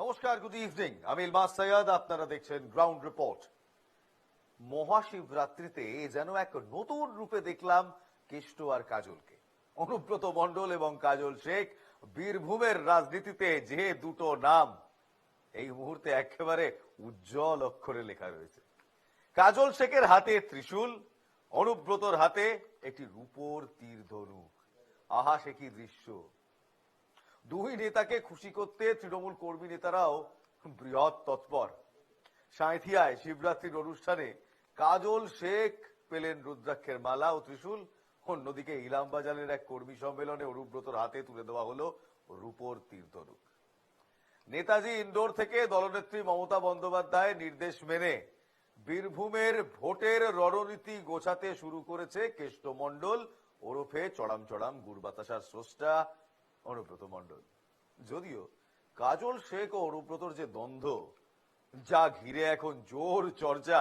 নমস্কার, good evening. আমি ইলমাস সৈয়দ, আপনারা দেখছেন গ্রাউন্ড রিপোর্ট। মহাশিবরাত্রিতে যেন এক নতুন রূপে দেখলাম কেষ্ট আর কাজলকে। অনুব্রত মণ্ডল এবং কাজল শেখ, বীরভূমের রাজনীতিতে যে দুটো নাম এই মুহূর্তে একেবারে উজ্জ্বল অক্ষরে লেখা রয়েছে। কাজল শেখের হাতে ত্রিশূল, অনুব্রতর হাতে একটি রূপোর তীর ধনুক। আহা, সে কি দৃশ্য! দুই নেতাকে খুশি করতে তৃণমূল কর্মী নেতারাও বৃহৎ তৎপর। সাঁইথিয়ায় শিবরাত্রির অনুষ্ঠানে কাজল শেখ পেলেন রুদ্রাক্ষের মালা ও ত্রিশূল। অন্যদিকে ইলামবাজারের এক কর্মী সম্মেলনে অনুব্রতর হাতে তুলে দেওয়া হলো রূপোর তীর ধনুক। নেতাজি ইন্ডোর থেকে দলনেত্রী মমতা বন্দ্যোপাধ্যায় নির্দেশ মেনে বীরভূমের ভোটের রণনীতি গোছাতে শুরু করেছে কেষ্ট মণ্ডল ওরফে চড়াম চড়াম গুড় বাতাসার স্রষ্টা অনুব্রত মণ্ডল। যদিও কাজল শেখ ও অনুব্রতর যে দ্বন্দ্ব, যা ঘিরে এখন জোর চর্চা,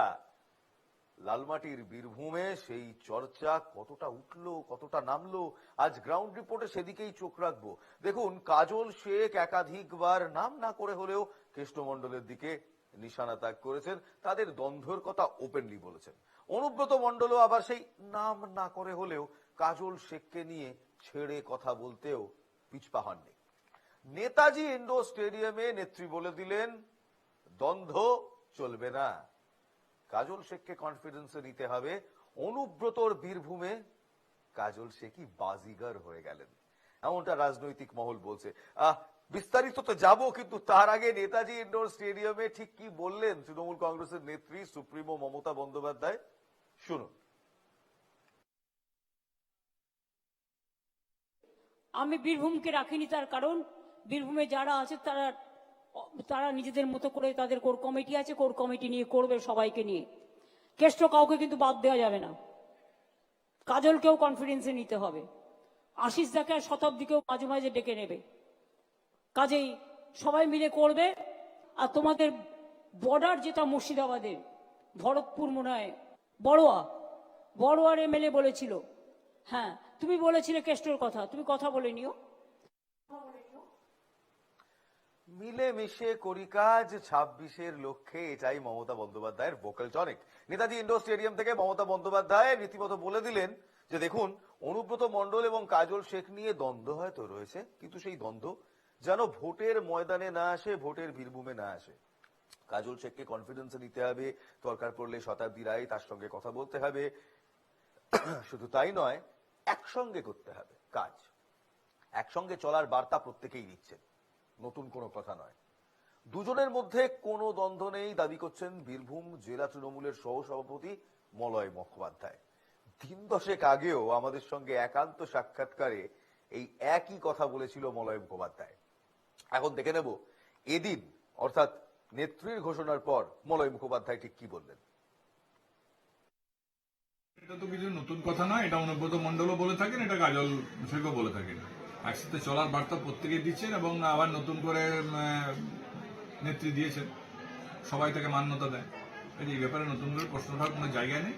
লালমাটির বীরভূমে সেই চর্চা কতটা উঠলো, কতটা নামলো, আজ গ্রাউন্ড রিপোর্টে সেদিকেই চোখ রাখবো। দেখুন, কাজল শেখ একাধিকবার নাম না করে হলেও কেষ্টমণ্ডলের দিকে নিশানা তাক করেছেন, তাদের দ্বন্দ্বের কথা ওপেনলি বলেছেন। অনুব্রত মণ্ডলও আবার সেই নাম না করে হলেও কাজল শেখকে নিয়ে ছেড়ে কথা বলতেও পিছপা হননি। নেতাজি ইন্ডোর স্টেডিয়ামে নেত্রী বলে দিলেন, দ্বন্দ্ব চলবে না। কাজল শেখকে কনফিডেন্সে নিতে হবে। অনুব্রতর বীরভূমে কাজল শেখই বাজিগার হয়ে গেলেন, এমনটা রাজনৈতিক মহল বলছে। বিস্তারিত তো যাবো, কিন্তু তার আগে নেতাজি ইন্ডোর স্টেডিয়ামে ঠিক কি বললেন তৃণমূল কংগ্রেসের নেত্রী সুপ্রিমো মমতা বন্দ্যোপাধ্যায়, শুনুন। আমি বীরভূমকে রাখিনি, তার কারণ বীরভূমে যারা আছে তারা নিজেদের মতো করে, তাদের কোর কমিটি আছে, কোর কমিটি নিয়ে করবে সবাইকে নিয়ে। কেষ্ট কাউকে কিন্তু বাদ দেওয়া যাবে না। কাজলকেও কনফিডেন্সে নিতে হবে, আশিস দাকে আর শতাব্দীকেও মাঝে মাঝে ডেকে নেবে। কাজেই সবাই মিলে করবে। আর তোমাদের বর্ডার যেটা মুর্শিদাবাদের ভরতপুর, মনে হয় বড়োয়ার এমএলএ বলেছিল, হ্যাঁ তুমি বলেছিলে কেষ্টর কথা, তুমি কথা বলে নিও। মিলেমিশে করি কাজ 26-এর লক্ষ্যে, এটাই মমতা বন্দ্যোপাধ্যায়ের vocal tonic. Netaji indoor stadium থেকে মমতা বন্দ্যোপাধ্যায় রীতিমতো বলে দিলেন যে দেখুন, অনুব্রত মণ্ডল এবং কাজল শেখ নিয়ে দ্বন্দ্ব হয়তো রয়েছে, কিন্তু সেই দ্বন্দ্ব যেন ভোটের ময়দানে না আসে, ভোটের বীরভূমে না আসে। কাজল শেখকে কনফিডেন্সে নিতে হবে, দরকার পড়লে শতাব্দী রায় তার সঙ্গে কথা বলতে হবে। শুধু তাই নয়, একসঙ্গে করতে হবে কাজ। একসঙ্গে চলার বার্তা প্রত্যেকেই দিচ্ছেন, নতুন কোনো কথা নয়। দুজনের মধ্যে কোনো দ্বন্দ্ব নেই দাবি করছেন বীরভূম জেলা তৃণমূলের সহসভাপতি মলয় মুখোপাধ্যায়। দিন দশেক আগেও আমাদের সঙ্গে একান্ত সাক্ষাৎকারে এই একই কথা বলেছিল মলয় মুখোপাধ্যায়। এখন দেখে নেব এদিন, অর্থাৎ নেত্রীর ঘোষণার পর মলয় মুখোপাধ্যায় ঠিক কি বললেন। এটা তো কিছু নতুন কথা নয়, এটা অনুব্রত মণ্ডলও বলে থাকেন, এটা কাজল শেখও বলে থাকেন। একসাথে চলার বার্তা প্রত্যেকেই দিচ্ছেন এবং আবার নতুন করে নেত্রী দিয়েছেন, সবাই তাকে মান্যতা দেয়। এই ব্যাপারে নতুন করে প্রশ্ন ওঠার কোনো জায়গা নেই,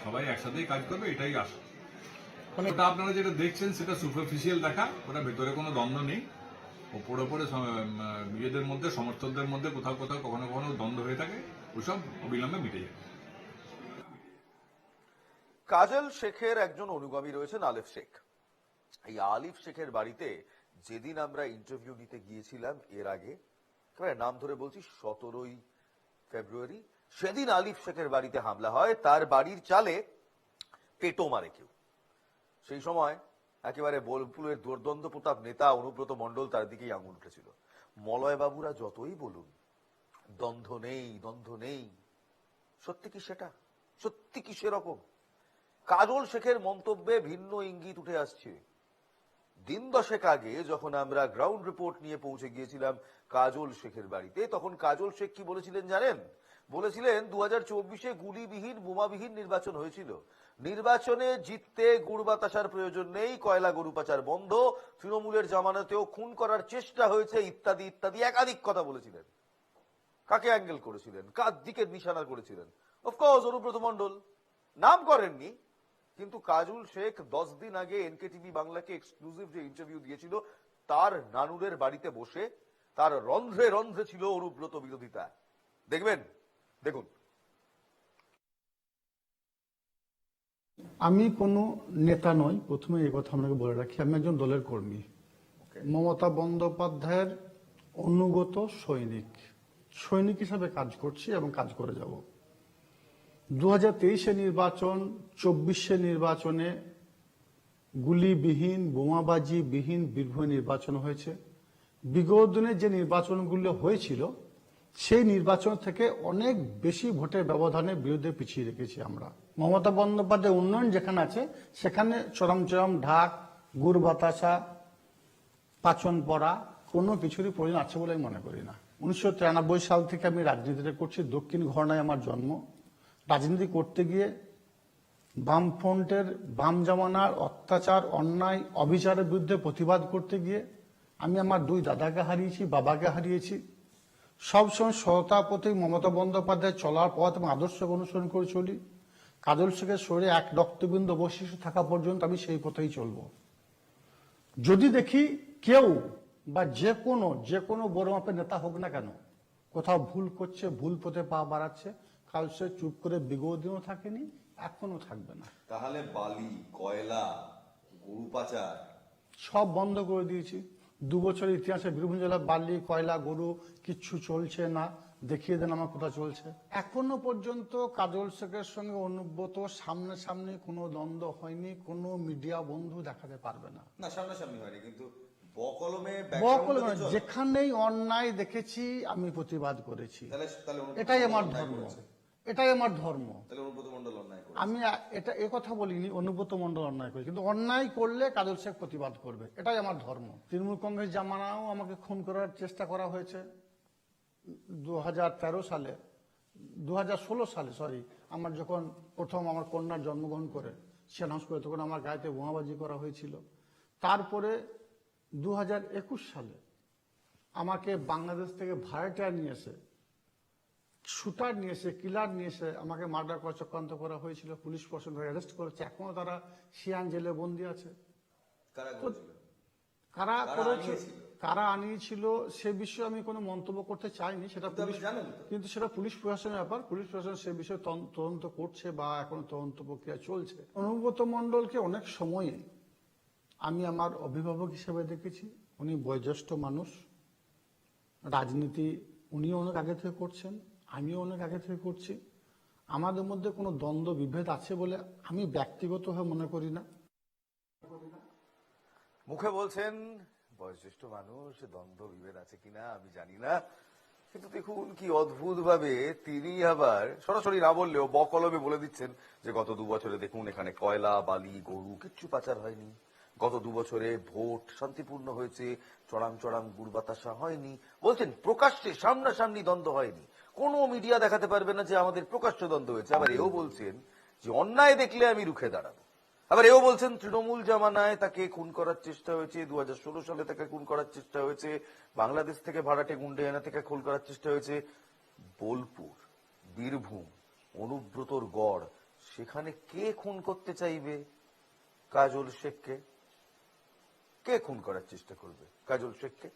সবাই একসাথেই কাজ করবে, এটাই আশা। ওটা আপনারা যেটা দেখছেন সেটা সুপারফিশিয়াল দেখা, ওটা ভেতরে কোনো দ্বন্দ্ব নেই। ওপরে ওপরে নিজেদের মধ্যে, সমর্থকদের মধ্যে কোথাও কোথাও কখনো কখনো দ্বন্দ্ব হয়ে থাকে, ওসব অবিলম্বে মিটে যায়। কাজল শেখের একজন অনুগামী রয়েছেন আলিফ শেখ। এই আলিফ শেখের বাড়িতে যেদিন আমরা ইন্টারভিউ নিতে গিয়েছিলাম এর আগে, নাম ধরে বলছি 17ই ফেব্রুয়ারি, সেদিন আলিফ শেখের বাড়িতে হামলা হয়, তার বাড়ির চালে পেটো মারে কেউ। সেই সময় একেবারে বোলপুরের দুর্দ্বন্দ্ব প্রতাপ নেতা অনুব্রত মণ্ডল তার দিকেই আঙুল উঠেছিল। মলয় বাবুরা যতই বলুন দ্বন্দ্ব নেই, দ্বন্দ্ব নেই, সত্যি কি সেটা? সত্যি কি সেরকম? কাজল শেখের মন্তব্যে ভিন্ন ইঙ্গিত উঠে আসছে। দিন দশেক আগে যখন আমরা গ্রাউন্ড রিপোর্ট নিয়ে পৌঁছে গিয়েছিলাম কাজল শেখের বাড়িতে, তখন কাজল শেখ কি বলেছিলেন জানেন? বলেছিলেন 2024-এ গুলিবিহীন বোমাবিহীন নির্বাচন হয়েছিল, নির্বাচনে জিততে গুড় বাতাসার প্রয়োজন নেই, কয়লা গরু পাচার বন্ধ, তৃণমূলের জামানতেও খুন করার চেষ্টা হয়েছে, ইত্যাদি ইত্যাদি একাধিক কথা বলেছিলেন। কাকে অ্যাঙ্গেল করেছিলেন, কার দিকে নিশানা করেছিলেন? অফকোর্স অনুব্রত মণ্ডল। নাম করেননি, কিন্তু কাজল শেখ 10 দিন আগে এনকেটিভি বাংলাকে এক্সক্লুসিভ যে ইন্টারভিউ দিয়েছিল, তার নানুরের বাড়িতে বসে তার রন্ধ্রে রন্ধ্রে ছিল অনুব্রত বিরোধিতা। দেখবেন, দেখুন। আমি কোনো নেতা নই, প্রথমে এই কথা আপনাকে বলে রাখি। আমি একজন দলের কর্মী, মমতা বন্দ্যোপাধ্যায়ের অনুগত সৈনিক হিসাবে কাজ করছি এবং কাজ করে যাব। 2023-এ নির্বাচন, 24-এ নির্বাচনে গুলিবিহীন, বোমাবাজিবিহীন বীরভূম নির্বাচন হয়েছে। বিগত দিনে যে নির্বাচনগুলো হয়েছিল সেই নির্বাচন থেকে অনেক বেশি ভোটের ব্যবধানে বিরুদ্ধে পিছিয়ে রেখেছি আমরা। মমতা বন্দ্যোপাধ্যায় উন্নয়ন যেখানে আছে সেখানে চরম চরম ঢাক, গুড় বাতাসা, পাচন পড়া কোনো কিছুরই প্রয়োজন আছে বলে আমি মনে করি না। 1993 সাল থেকে আমি রাজনীতিটা করছি। দক্ষিণ ঘরনায় আমার জন্ম। রাজনীতি করতে গিয়ে বামফ্রন্টের, বাম জামানার অত্যাচার, অন্যায়, অবিচারের বিরুদ্ধে প্রতিবাদ করতে গিয়ে আমি আমার 2 দাদাকে হারিয়েছি, বাবাকে হারিয়েছি। সবসময় সততা প্রতীক মমতা বন্দ্যোপাধ্যায় চলার পথ এবং আদর্শকে অনুসরণ করে চলি। কাজল শেখের শরীরে এক রক্তবিন্দু অবশিষ্ট থাকা পর্যন্ত আমি সেই পথেই চলব। যদি দেখি কেউ বা যে কোনো বড় মাপের নেতা হোক না কেন কোথাও ভুল করছে, ভুল পথে পা বাড়াচ্ছে, কাল সে চুপ করে বিগত দিনও থাকেনি, এখনো থাকবে না। তাহলে বালি, কয়লা, গরু পাচার সব বন্ধ করে দিয়েছি। 2 বছরের ইতিহাসে বীরভূম জেলায় বালি, কয়লা, গরু কিচ্ছু চলছে না। দেখিয়ে দেন আমার কোথাও চলছে। এখনো পর্যন্ত কাজল শেখের সঙ্গে অনুব্রত সামনাসামনি কোনো দ্বন্দ্ব হয়নি। কোনো মিডিয়া বন্ধু দেখাতে পারবে না। না, সামনাসামনি হয়নি, কিন্তু বকলমে যেখানেই অন্যায় দেখেছি আমি প্রতিবাদ করেছি। এটাই আমার ধর্ম, এটাই আমার ধর্ম। আমি কথা বলিনি অনুব্রত মণ্ডল অন্যায় করে, কিন্তু অন্যায় করলে কাজল শেখ প্রতিবাদ করবে, এটাই আমার ধর্ম। তৃণমূল কংগ্রেস জামানাও আমাকে খুন করার চেষ্টা করা হয়েছে। 2016 সালে সরি, আমার যখন প্রথম আমার কন্যার জন্মগ্রহণ করে সে অ্যানাউন্স করে, তখন আমার গায়েতে বোমাবাজি করা হয়েছিল। তারপরে 2021 সালে আমাকে বাংলাদেশ থেকে ভাড়াটিয়া নিয়ে এসে, শুটার নিয়ে এসে, কিলার নিয়ে এসে আমাকে মার্ডার করার চক্রান্ত করা হয়েছিল। পুলিশ প্রশাসন অ্যারেস্ট করেছে, এখনো তারা সিয়ান জেলে বন্দী আছে। কারা আনিয়েছিল সে বিষয়ে আমি কোনো মন্তব্য করতে চাইনি, সেটা পুলিশ, কিন্তু সেটা পুলিশ প্রশাসনের ব্যাপার। পুলিশ প্রশাসন সে বিষয়ে তদন্ত করছে বা এখন তদন্ত প্রক্রিয়া চলছে। অনুব্রত মণ্ডলকে অনেক সময়ে আমি আমার অভিভাবক হিসেবে দেখেছি। উনি বয়োজ্যেষ্ঠ মানুষ, রাজনীতি উনিও অনেক আগে থেকে করছেন, আমিও অনেক আগে থেকে করছি। আমাদের মধ্যে কোনো দ্বন্দ্ব বিভেদ আছে বলে আমি ব্যক্তিগতভাবে মনে করি না। মুখে বলছেন বয়োজ্যেষ্ঠ মানুষ, দ্বন্দ্ব বিভেদ আছে কিনা আমি জানি না, কিন্তু দেখুন কি অদ্ভুত ভাবে তিনি আবার সরাসরি না বললেও বকলমে বলে দিচ্ছেন যে গত 2 বছরে দেখুন এখানে কয়লা, বালি, গরু কিচ্ছু পাচার হয়নি। গত 2 বছরে ভোট শান্তিপূর্ণ হয়েছে, চড়াম চড়াম গুড় বাতাসা হয়নি। বলছেন প্রকাশ্যে সামনাসামনি দ্বন্দ্ব হয়নি, কোনো মিডিয়া দেখাতে পারবে না যে আমাদের প্রকাশ্য দ্বন্দ্ব হয়েছে। আবার এও বলছেন যে অন্যায় দেখলে আমি রুখে দাঁড়াবো। আবার এও বলছেন তৃণমূল জামানায় তাকে খুন করার চেষ্টা হয়েছে, 2016 সালে তাকে খুন করার চেষ্টা হয়েছে, বাংলাদেশ থেকে ভাড়াটে গুন্ডে এনে থেকে খুন করার চেষ্টা হয়েছে। বোলপুর, বীরভূম, অনুব্রতর গড়, সেখানে কে খুন করতে চাইবে কাজল শেখকে? কে খুন করার চেষ্টা করবে কাজল শেখকে?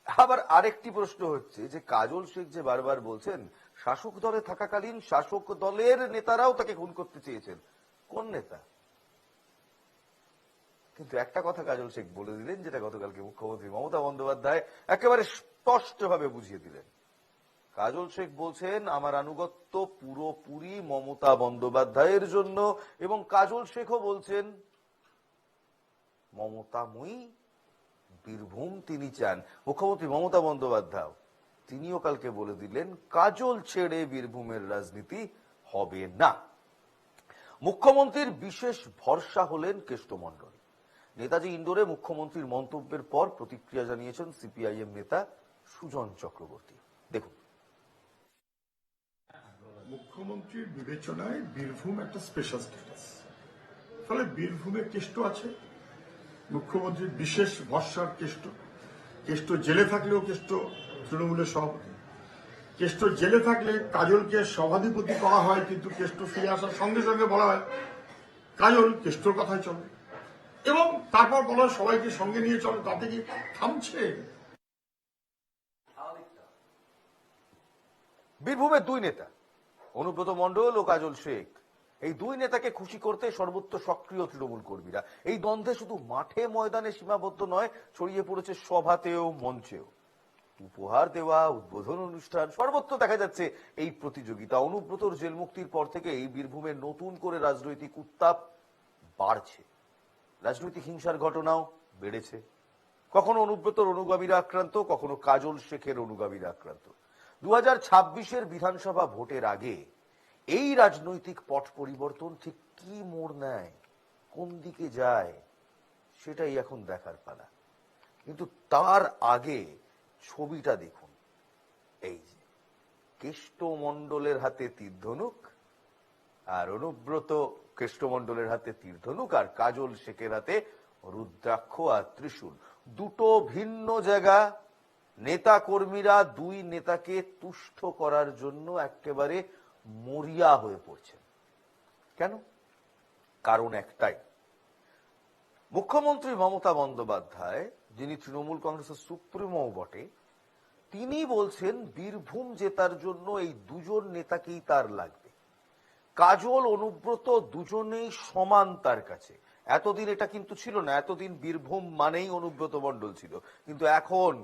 আবার আরেকটি প্রশ্ন হচ্ছে যে কাজল শেখ যে বারবার বলছেন শাসক দলে থাকাকালীন শাসক দলের নেতারাও তাকে খুন করতে চেয়েছেন। কোন নেতা? কিন্তু একটা কথা কাজল শেখ বলে দিলেন, যেটা গতকালকে মুখ্যমন্ত্রী মমতা বন্দ্যোপাধ্যায় একেবারে স্পষ্টভাবে বুঝিয়ে দিলেন। কাজল শেখ বলছেন আমার আনুগত্য পুরোপুরি মমতা বন্দ্যোপাধ্যায়ের জন্য, এবং কাজল শেখও বলছেন মমতাময়ী বীরভূম তিনি চান। মুখ্যমন্ত্রী মমতা বন্দ্যোপাধ্যায় তিনিও কালকে বলে দিলেন কাজল ছেড়ে বীরভূমের রাজনীতি হবে না। মুখ্যমন্ত্রীর বিশেষ ভরসা হলেন কেষ্ট মণ্ডল। নেতাজি ইন্ডোরে মুখ্যমন্ত্রীর মন্তব্যের পর প্রতিক্রিয়া জানিয়েছেন সিপিআইএম নেতা সুজন চক্রবর্তী। দেখুন। মুখ্যমন্ত্রীর বিবেচনায় বীরভূম একটা স্পেশাল স্ট্যাটাস, ফলে বীরভূমে কেষ্ট আছে, মুখ্যমন্ত্রীর বিশেষ ভরসার কেষ্ট। কেষ্ট জেলে থাকলেও কেষ্ট তৃণমূলের সভাপতি। কেষ্ট জেলে থাকলে কাজলকে সভাধিপতি করা হয়, কিন্তু কেষ্ট ফিরে আসার সঙ্গে সঙ্গে বলা হয় কাজল কেষ্টর কথাই চলে, এবং তারপর বলা হয় সবাইকে সঙ্গে নিয়ে চলে। তাতে কি থামছে? বীরভূমের দুই নেতা অনুব্রত মণ্ডল ও কাজল শেখ, এই দুই নেতাকে খুশি করতে সর্বত্র সক্রিয় তৃণমূল কর্মীরা। এই দ্বন্দ্বে শুধু মাঠে ময়দানে সীমাবদ্ধ নয়, ছড়িয়ে পড়েছে সভাতেও মঞ্চেও। উপহার দেওয়া, উদ্বোধন অনুষ্ঠান, সর্বত্র দেখা যাচ্ছে এই প্রতিযোগিতা। অনুব্রতর জেল মুক্তির পর থেকে এই বীরভূমে নতুন করে রাজনৈতিক উত্তাপ বাড়ছে, রাজনৈতিক হিংসার ঘটনাও বেড়েছে। কখনো অনুব্রতর অনুগামীরা আক্রান্ত, কখনো কাজল শেখের অনুগামীরা আক্রান্ত। 2026-এর বিধানসভা ভোটের আগে এই রাজনৈতিক পট পরিবর্তন ঠিক কি মোড় নেয়, কোন দিকে যায়, সেটাই এখন দেখার পালা। কিন্তু তার আগে ছবিটা দেখুন। এই যে কেষ্টমণ্ডলের হাতে তীরধনুক, আর অনুব্রত কেষ্টমণ্ডলের হাতে তীরধনুক, আর কাজল শেখের হাতে রুদ্রাক্ষ আর ত্রিশূল। দুটো ভিন্ন জায়গা। নেতা কর্মীরা দুই নেতাকে তুষ্ট করার জন্য একেবারে মরিয়া হয়ে পড়ছেন। কেন? কারণ একটাই, মুখ্যমন্ত্রী মমতা বন্দ্যোপাধ্যায়, যিনি তৃণমূল কংগ্রেসের সুপ্রিমো বটে, তিনি বলছেন বীরভূম জেতার জন্য এই দুজন নেতাকেই তার লাগবে। কাজল অনুব্রত দুজনেই সমান তার কাছে। এতদিন এটা কিন্তু ছিল না, এতদিন বীরভূম মানেই অনুব্রত মণ্ডল ছিল। কিন্তু এখন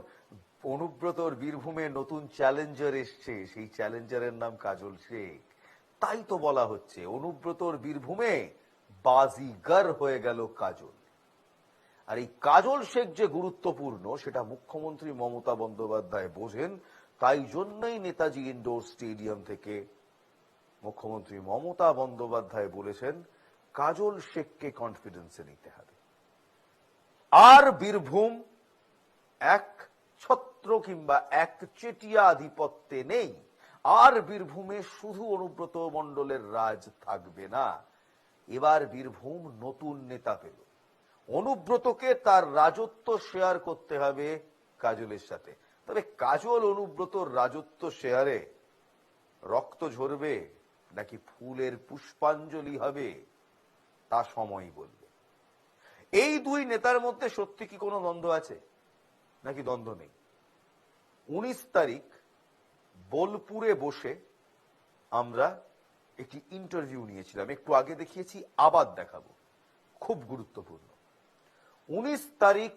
অনুব্রতর বীরভূমে নতুন চ্যালেঞ্জার এসছে, সেই চ্যালেঞ্জারের নাম কাজল শেখ। তাই তো বলা হচ্ছে অনুব্রতর বীরভূমে বাজিগার হয়ে গেল কাজল। আর এই কাজল শেখ যে গুরুত্বপূর্ণ সেটা মুখ্যমন্ত্রী মমতা বন্দ্যোপাধ্যায় বোঝেন। তাই জন্যই নেতাজি ইন্ডোর স্টেডিয়াম থেকে মুখ্যমন্ত্রী মমতা বন্দ্যোপাধ্যায় বলেছেন কাজল শেখকে কনফিডেন্সে নিতে হবে। আর বীরভূম এক ছত্র কিংবা এক চেটিয়া আধিপত্যে নেই। আর বীরভূমে শুধু অনুব্রত মণ্ডলের রাজ থাকবে না। এবার বীরভূম নতুন নেতা পেল। অনুব্রতকে তার রাজত্ব শেয়ার করতে হবে কাজলের সাথে। তবে কাজল অনুব্রতর রাজত্ব শেয়ারে রক্ত ঝরবে নাকি ফুলের পুষ্পাঞ্জলি হবে তা সময়ই বলবে। এই দুই নেতার মধ্যে সত্যি কি কোনো দ্বন্দ্ব আছে নাকি দ্বন্দ্ব নেই? 19 তারিখ বোলপুরে বসে আমরা একটি ইন্টারভিউ নিয়েছিলাম, একটু আগে দেখিয়েছি, আবার দেখাবো, খুব গুরুত্বপূর্ণ। 19 তারিখ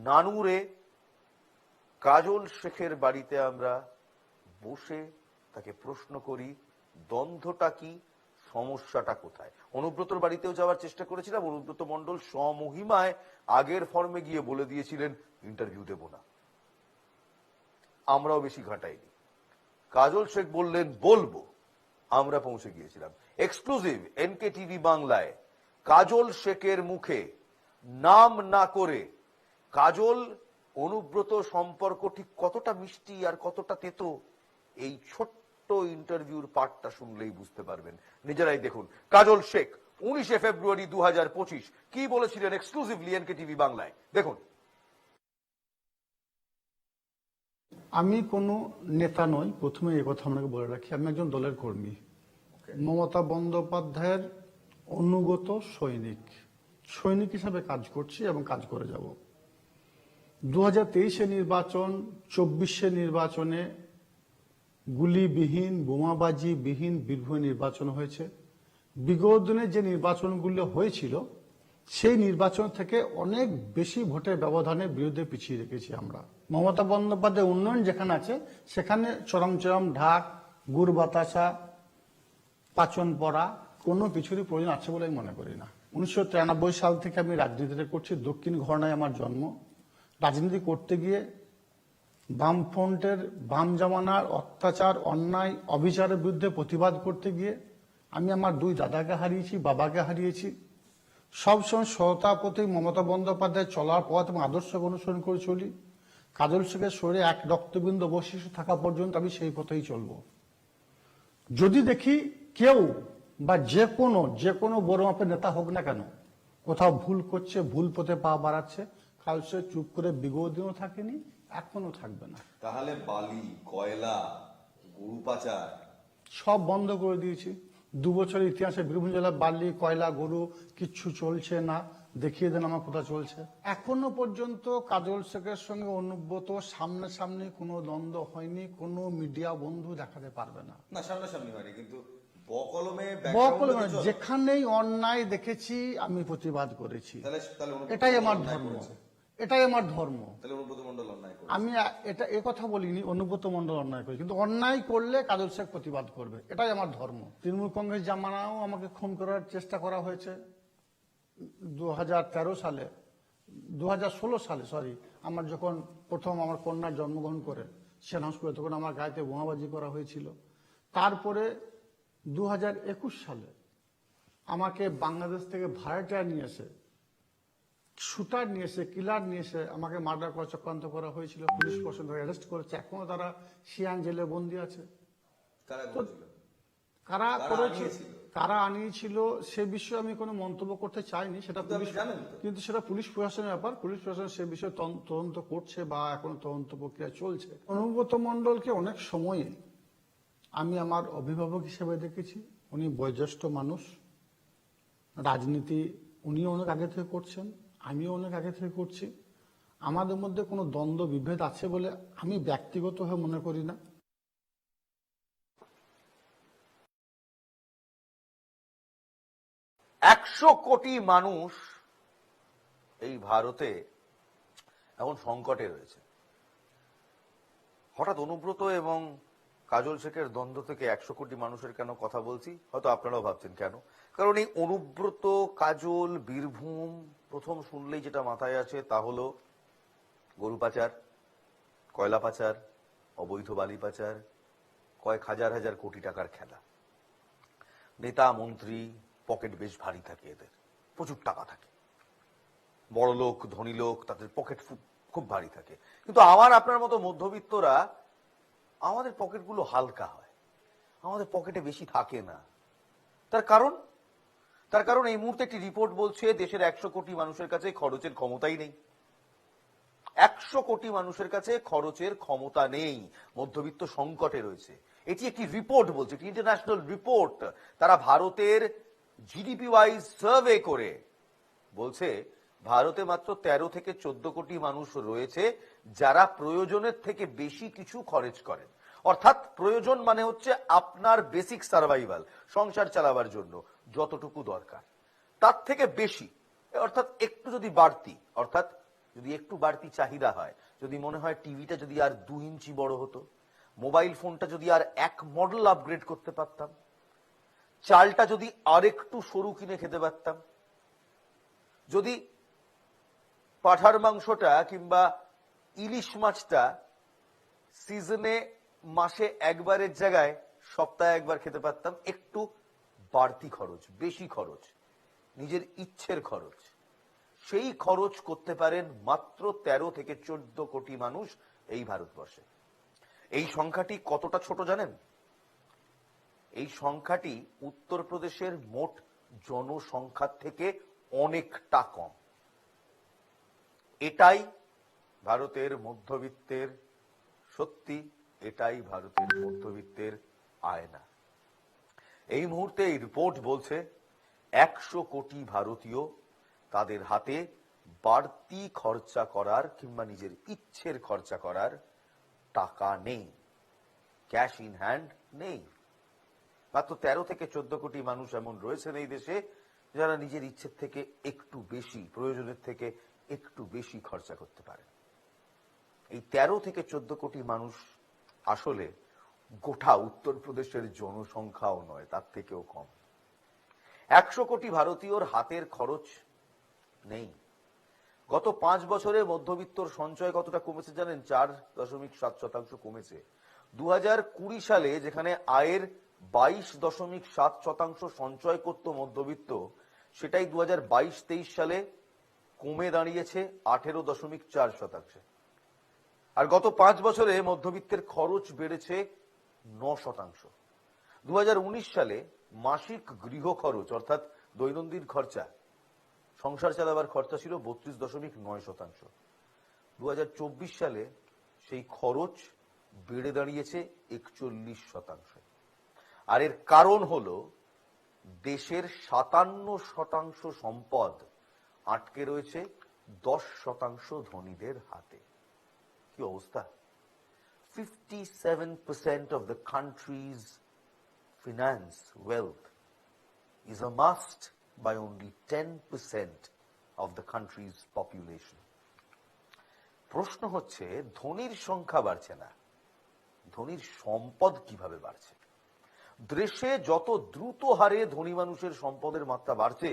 নানুরে কাজল শেখের বাড়িতে আমরা বসে তাকে প্রশ্ন করি দ্বন্দ্বটা কি, সমস্যাটা কোথায়। অনুব্রতর বাড়িতেও যাওয়ার চেষ্টা করেছিলাম। অনুব্রত মণ্ডল স্বমহিমায় আগের ফর্মে গিয়ে বলে দিয়েছিলেন ইন্টারভিউ দেব না। আমরাও বেশি ঘাটাইনি। কাজল শেখ বললেন বলবো, আমরা পৌঁছে গিয়েছিলাম। এক্সক্লুসিভ এনকে টিভি বাংলায় কাজল শেখের মুখে নাম না করে কাজল অনুব্রত সম্পর্ক ঠিক কতটা মিষ্টি আর কতটা তেতো, এই ছোট্ট ইন্টারভিউর পার্টটা শুনলেই বুঝতে পারবেন। নিজেরাই দেখুন কাজল শেখ 19 ফেব্রুয়ারি 2025 কি বলেছিলেন এক্সক্লুসিভলি এনকে টিভি বাংলায়। দেখুন। আমি কোনো নেতা নই, প্রথমে এই কথা আপনাকে বলে রাখি। আমি একজন দলের কর্মী, মমতা বন্দ্যোপাধ্যায়ের অনুগত সৈনিক। সৈনিক হিসাবে কাজ করছি এবং কাজ করে যাব। 2023-এ নির্বাচন, 24-এ নির্বাচনে গুলিবিহীন, বোমাবাজি বিহীন বীরভূমে নির্বাচন হয়েছে। বিগত দিনে যে নির্বাচনগুলো হয়েছিল সেই নির্বাচন থেকে অনেক বেশি ভোটের ব্যবধানে বিরুদ্ধে পিছিয়ে রেখেছি আমরা। মমতা বন্দ্যোপাধ্যায় উন্নয়ন যেখানে আছে সেখানে চরম চরম ঢাক, গুড় বাতাসা, পাচন পড়া কোনো কিছুরই প্রয়োজন আছে বলে আমি মনে করি না। 1993 সাল থেকে আমি রাজনীতিতে করছি। দক্ষিণ ঘরনায় আমার জন্ম। রাজনীতি করতে গিয়ে বামফ্রন্টের, বাম জামানার অত্যাচার, অন্যায়, অবিচারের বিরুদ্ধে প্রতিবাদ করতে গিয়ে আমি আমার দুই দাদাকে হারিয়েছি, বাবাকে হারিয়েছি। সবসময় সততার প্রতি মমতা বন্দ্যোপাধ্যায় চলার পথ এবং আদর্শকে অনুসরণ করে চলি। কাজল শেখের শরীরে এক রক্তবিন্দু অবশিষ্ট থাকা পর্যন্ত আমি সেই পথেই চলবো। যদি দেখি কেউ বা যে কোনো বড় মাপের নেতা হোক না কেন কোথাও ভুল করছে, ভুল পথে পা বাড়াচ্ছে, কাজল শেখ চুপ করে বিগত দিনও থাকেনি, এখনো থাকবে না। তাহলে বালি, কয়লা, গরু পাচার সব বন্ধ করে দিয়েছি। 2 বছরের ইতিহাসে বীরভূম জেলা বালি, কয়লা, গরু কিচ্ছু চলছে না, দেখিয়ে দেন আমার কোথা চলছে। এখনো পর্যন্ত কাজল শেখের সঙ্গে অনুব্রত সামনাসামনি কোনো দ্বন্দ্ব হয়নি, কোনো মিডিয়া বন্ধু দেখাতে পারবে না। না, সামনাসামনি হয়নি, কিন্তু বকলমে বকলমে যেখানেই অন্যায় দেখেছি আমি প্রতিবাদ করেছি। এটাই আমার ধর্ম, এটাই আমার ধর্ম। আমি কথা বলিনি অনুব্রত মণ্ডল অন্যায় করে, কিন্তু অন্যায় করলে কাজল শেখ প্রতিবাদ করবে, এটাই আমার ধর্ম। তৃণমূল কংগ্রেস জামানাও আমাকে খুন করার চেষ্টা করা হয়েছে 2013 সালে, 2016 সালে সরি, আমার যখন প্রথম আমার কন্যার জন্মগ্রহণ করে সেন হসপিটালে, তখন আমার গায়েতে বোমাবাজি করা হয়েছিল। তারপরে 2021 সালে আমাকে বাংলাদেশ থেকে ভাড়াটিয়া নিয়ে এসে, শুটার নিয়ে এসে, কিলার নিয়ে এসে আমাকে মার্ডার করার চক্রান্ত করা হয়েছিল। পুলিশ প্রশাসন অ্যারেস্ট করেছে, এখনো তারা সিয়ান জেলে বন্দী আছে। কারা আনিয়েছিল সে বিষয়ে আমি কোনো মন্তব্য করতে চাইনি, সেটা পুলিশ, কিন্তু সেটা পুলিশ প্রশাসনের ব্যাপার। পুলিশ প্রশাসন সে বিষয়ে তদন্ত করছে বা এখন তদন্ত প্রক্রিয়া চলছে। অনুব্রত মণ্ডলকে অনেক সময়ে আমি আমার অভিভাবক হিসেবে দেখেছি। উনি বয়োজ্যেষ্ঠ মানুষ, রাজনীতি উনিও অনেক আগে থেকে করছেন, আমিও অনেক আগে থেকে করছি। আমাদের মধ্যে কোনো দ্বন্দ্ব বিভেদ আছে বলে আমি ব্যক্তিগতভাবে মনে করি না। 100 কোটি মানুষ এই ভারতে এখন সংকটে রয়েছে। হঠাৎ অনুব্রত এবং কাজল শেখের দ্বন্দ্ব থেকে 100 কোটি মানুষের কেন কথা বলছি, হয়তো আপনারাও ভাবছেন কেন। কারণ এই অনুব্রত, কাজল, বীরভূম, প্রথম শুনলেই যেটা মাথায় আছে তা হলো গরু পাচার, কয়লা পাচার, অবৈধ বালি পাচার, কয়েক হাজার হাজার কোটি টাকার খেলা। নেতা মন্ত্রী পকেট বেশ ভারী থাকে, এদের প্রচুর টাকা থাকে, বড় লোক, ধনী লোক, তাদের পকেট খুব ভারী থাকে। কিন্তু আমার আপনার মতো মধ্যবিত্তরা, আমাদের পকেটগুলো হালকা হয়, আমাদের পকেটে বেশি থাকে না। তার কারণ এই মুহূর্তে একটি রিপোর্ট বলছে দেশের 100 কোটি মানুষের কাছে খরচের ক্ষমতাই নেই। 100 কোটি মানুষের কাছে খরচের ক্ষমতা নেই, মধ্যবিত্ত সংকটে রয়েছে। এটি একটি রিপোর্ট বলছে, একটি ইন্টারন্যাশনাল রিপোর্ট। তারা ভারতের জিডিপি ওয়াইজ সার্ভে করে বলছে ভারতে মাত্র 13 থেকে 14 কোটি মানুষ রয়েছে যারা প্রয়োজনের থেকে বেশি কিছু খরচ করেন। অর্থাৎ প্রয়োজন মানে হচ্ছে আপনার বেসিক সার্ভাইভাল, সংসার চালাবার জন্য যতটুকু দরকার তার থেকে বেশি, অর্থাৎ একটু যদি বাড়তি, অর্থাৎ যদি একটু বাড়তি চাহিদা হয়, যদি মনে হয় টিভিটা যদি আর 2 ইঞ্চি বড় হতো, মোবাইল ফোনটা যদি আর 1 মডেল আপগ্রেড করতে পারতাম, চালটা যদি আর একটু সরু কিনে খেতে পারতাম, যদি পাঠার মাংসটা কিংবা ইলিশ মাছটা সিজনে মাসে একবারের জায়গায় সপ্তাহে একবার খেতে পারতাম, একটু বাড়তি খরচ, বেশি খরচ, নিজের ইচ্ছের খরচ, সেই খরচ করতে পারেন মাত্র 13 থেকে 14 কোটি মানুষ এই ভারতবর্ষে। এই সংখ্যাটি কতটা ছোট জানেন? এই সংখ্যাটি উত্তরপ্রদেশের মোট জনসংখ্যার থেকে অনেকটা কম। এটাই ভারতের মধ্যবিত্তের সত্যি, এটাই ভারতের মধ্যবিত্তের আয়না। এই মুহূর্তে এই রিপোর্ট বলছে 100 কোটি ভারতীয় তাদের হাতে বাড়তি খরচা করার কিংবা নিজের ইচ্ছের খরচা করার টাকা নেই, ক্যাশ ইন হ্যান্ড নেই। মাত্র 13 থেকে 14 কোটি মানুষ এমন রয়েছেন এই দেশে যারা নিজের ইচ্ছের থেকে একটু বেশি, প্রয়োজনের থেকে একটু বেশি খরচা করতে পারে। এই 13 থেকে 14 কোটি মানুষ আসলে গোটা উত্তরপ্রদেশের জনসংখ্যাও নয়, তার থেকেও কম। 100 কোটি ভারতীয়র হাতের খরচ নেই। গত 5 বছরে মধ্যবিত্তর সঞ্চয় কতটা কমেছে জানেন? 4.7% কমেছে। 2020 সালে যেখানে আয়ের 22.7% সঞ্চয় করত মধ্যবিত্ত, সেটাই 2022-23 সালে কমে দাঁড়িয়েছে 18.4%। আর গত 5 বছরে মধ্যবিত্তের খরচ বেড়েছে 9%। 2019 সালে মাসিক গৃহ খরচ অর্থাৎ দৈনন্দিন খরচা, সংসার চালাবার খরচা ছিল 32.9%। 2024 সালে সেই খরচ বেড়ে দাঁড়িয়েছে 41%। আর এর কারণ হলো দেশের 57% সম্পদ আটকে রয়েছে 10% ধনীদের হাতে। কি অবস্থা! 57% of the country's finance wealth is amassed by only 10% of the country's population. প্রশ্ন হচ্ছে, ধনীর সংখ্যা বাড়ছে না, ধনীর সম্পদ কিভাবে বাড়ছে? দেশে যত দ্রুত হারে ধনী মানুষের সম্পদের মাত্রা বাড়ছে,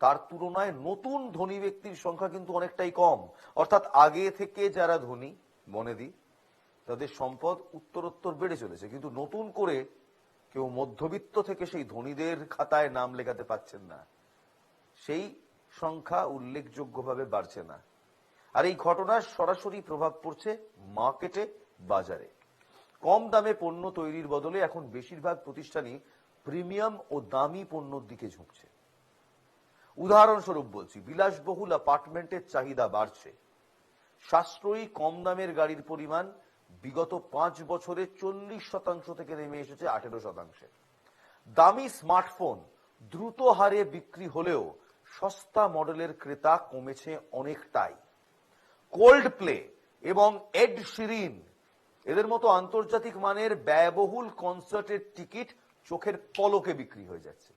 তার তুলনায় নতুন ধনী ব্যক্তির সংখ্যা কিন্তু অনেকটাই কম। অর্থাৎ আগে থেকে যারা ধনী বনেদি, তাদের সম্পদ উত্তরোত্তর বেড়ে চলেছে, কিন্তু নতুন করে কেউ মধ্যবিত্ত থেকে সেই ধনীদের খাতায় নাম লেখাতে পাচ্ছেন না, সেই সংখ্যা উল্লেখযোগ্যভাবে বাড়ছে না। আর এই ঘটনার সরাসরি প্রভাব পড়ছে মার্কেটে, বাজারে। কম দামে পণ্য তৈরির বদলে এখন বেশিরভাগ প্রতিষ্ঠানই প্রিমিয়াম ও দামি পণ্যর দিকে ঝুঁকছে। উদাহরণস্বরূপ বলছি, বিলাসবহুল অ্যাপার্টমেন্টের চাহিদা বাড়ছে। সাশ্রয়ী কম দামের গাড়ির পরিমাণ বিগত 5 বছরে 40% থেকে নেমে এসেছে 18%। দামি স্মার্টফোন দ্রুত হারে বিক্রি হলেও সস্তা মডেলের ক্রেতা কমেছে অনেকটাই। কোল্ড প্লে এবং এড শিরিন এদের মতো আন্তর্জাতিক মানের ব্যয়বহুল কনসার্টের টিকিট চোখের পলকে বিক্রি হয়ে যাচ্ছে।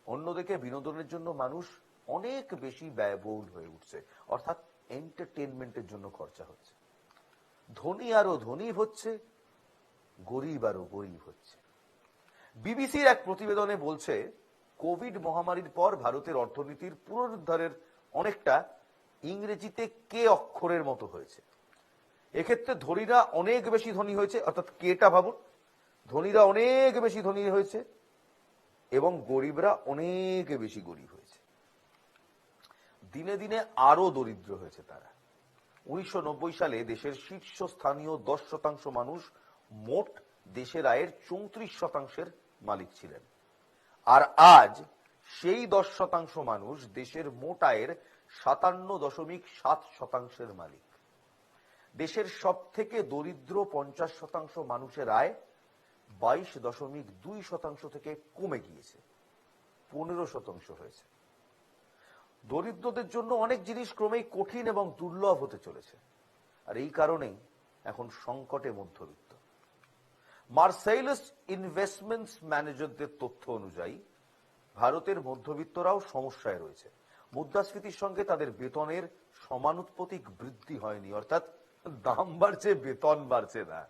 অন্যদিকে বিনোদনের জন্য মানুষ অনেক বেশি ব্যয়বহুল হয়ে উঠছে, অর্থাৎ এন্টারটেনমেন্টের জন্য খরচা হচ্ছে। ধনী আরো ধনী হচ্ছে, গরিব আরো গরিব হচ্ছে। বিবিসির এক প্রতিবেদনে বলছে, কোভিড মহামারীর পর ভারতের অর্থনীতির পুনরুদ্ধারের অনেকটা ইংরেজিতে কে অক্ষরের মতো হয়েছে। এক্ষেত্রে ধনীরা অনেক বেশি ধনী হয়েছে, অর্থাৎ কেটা ভাবুন, ধনীরা অনেক বেশি ধনী হয়েছে এবং গরিবরা অনেক বেশি গরিব হয়েছে। দিনে দিনে আরো দরিদ্র হয়েছে তারা। 1990 সালে দেশের শীর্ষস্থানীয় 10% মানুষ মোট দেশের আয়ের 34%-এর মালিক ছিলেন। আর আজ সেই 10% মানুষ দেশের মোট আয়ের 57.7%-এর মালিক। দেশের সব থেকে দরিদ্র 50% মানুষের আয় 22.2% থেকে কমে গিয়েছে, 15% হয়েছে। দরিদ্রদের জন্য অনেক জিনিস ক্রমেই কঠিন এবং দুর্লভ হতে চলেছে, আর এই কারণেই এখন সংকটে মধ্যবিত্ত। মার্সাইলাস ইনভেস্টমেন্টস ম্যানেজারদের তথ্য অনুযায়ী ভারতের মধ্যবিত্তরাও সমস্যায় রয়েছে। মুদ্রাস্ফীতির সঙ্গে তাদের বেতনের সমানুপাতিক বৃদ্ধি হয়নি, অর্থাৎ দাম বাড়ছে, বেতন বাড়ছে না।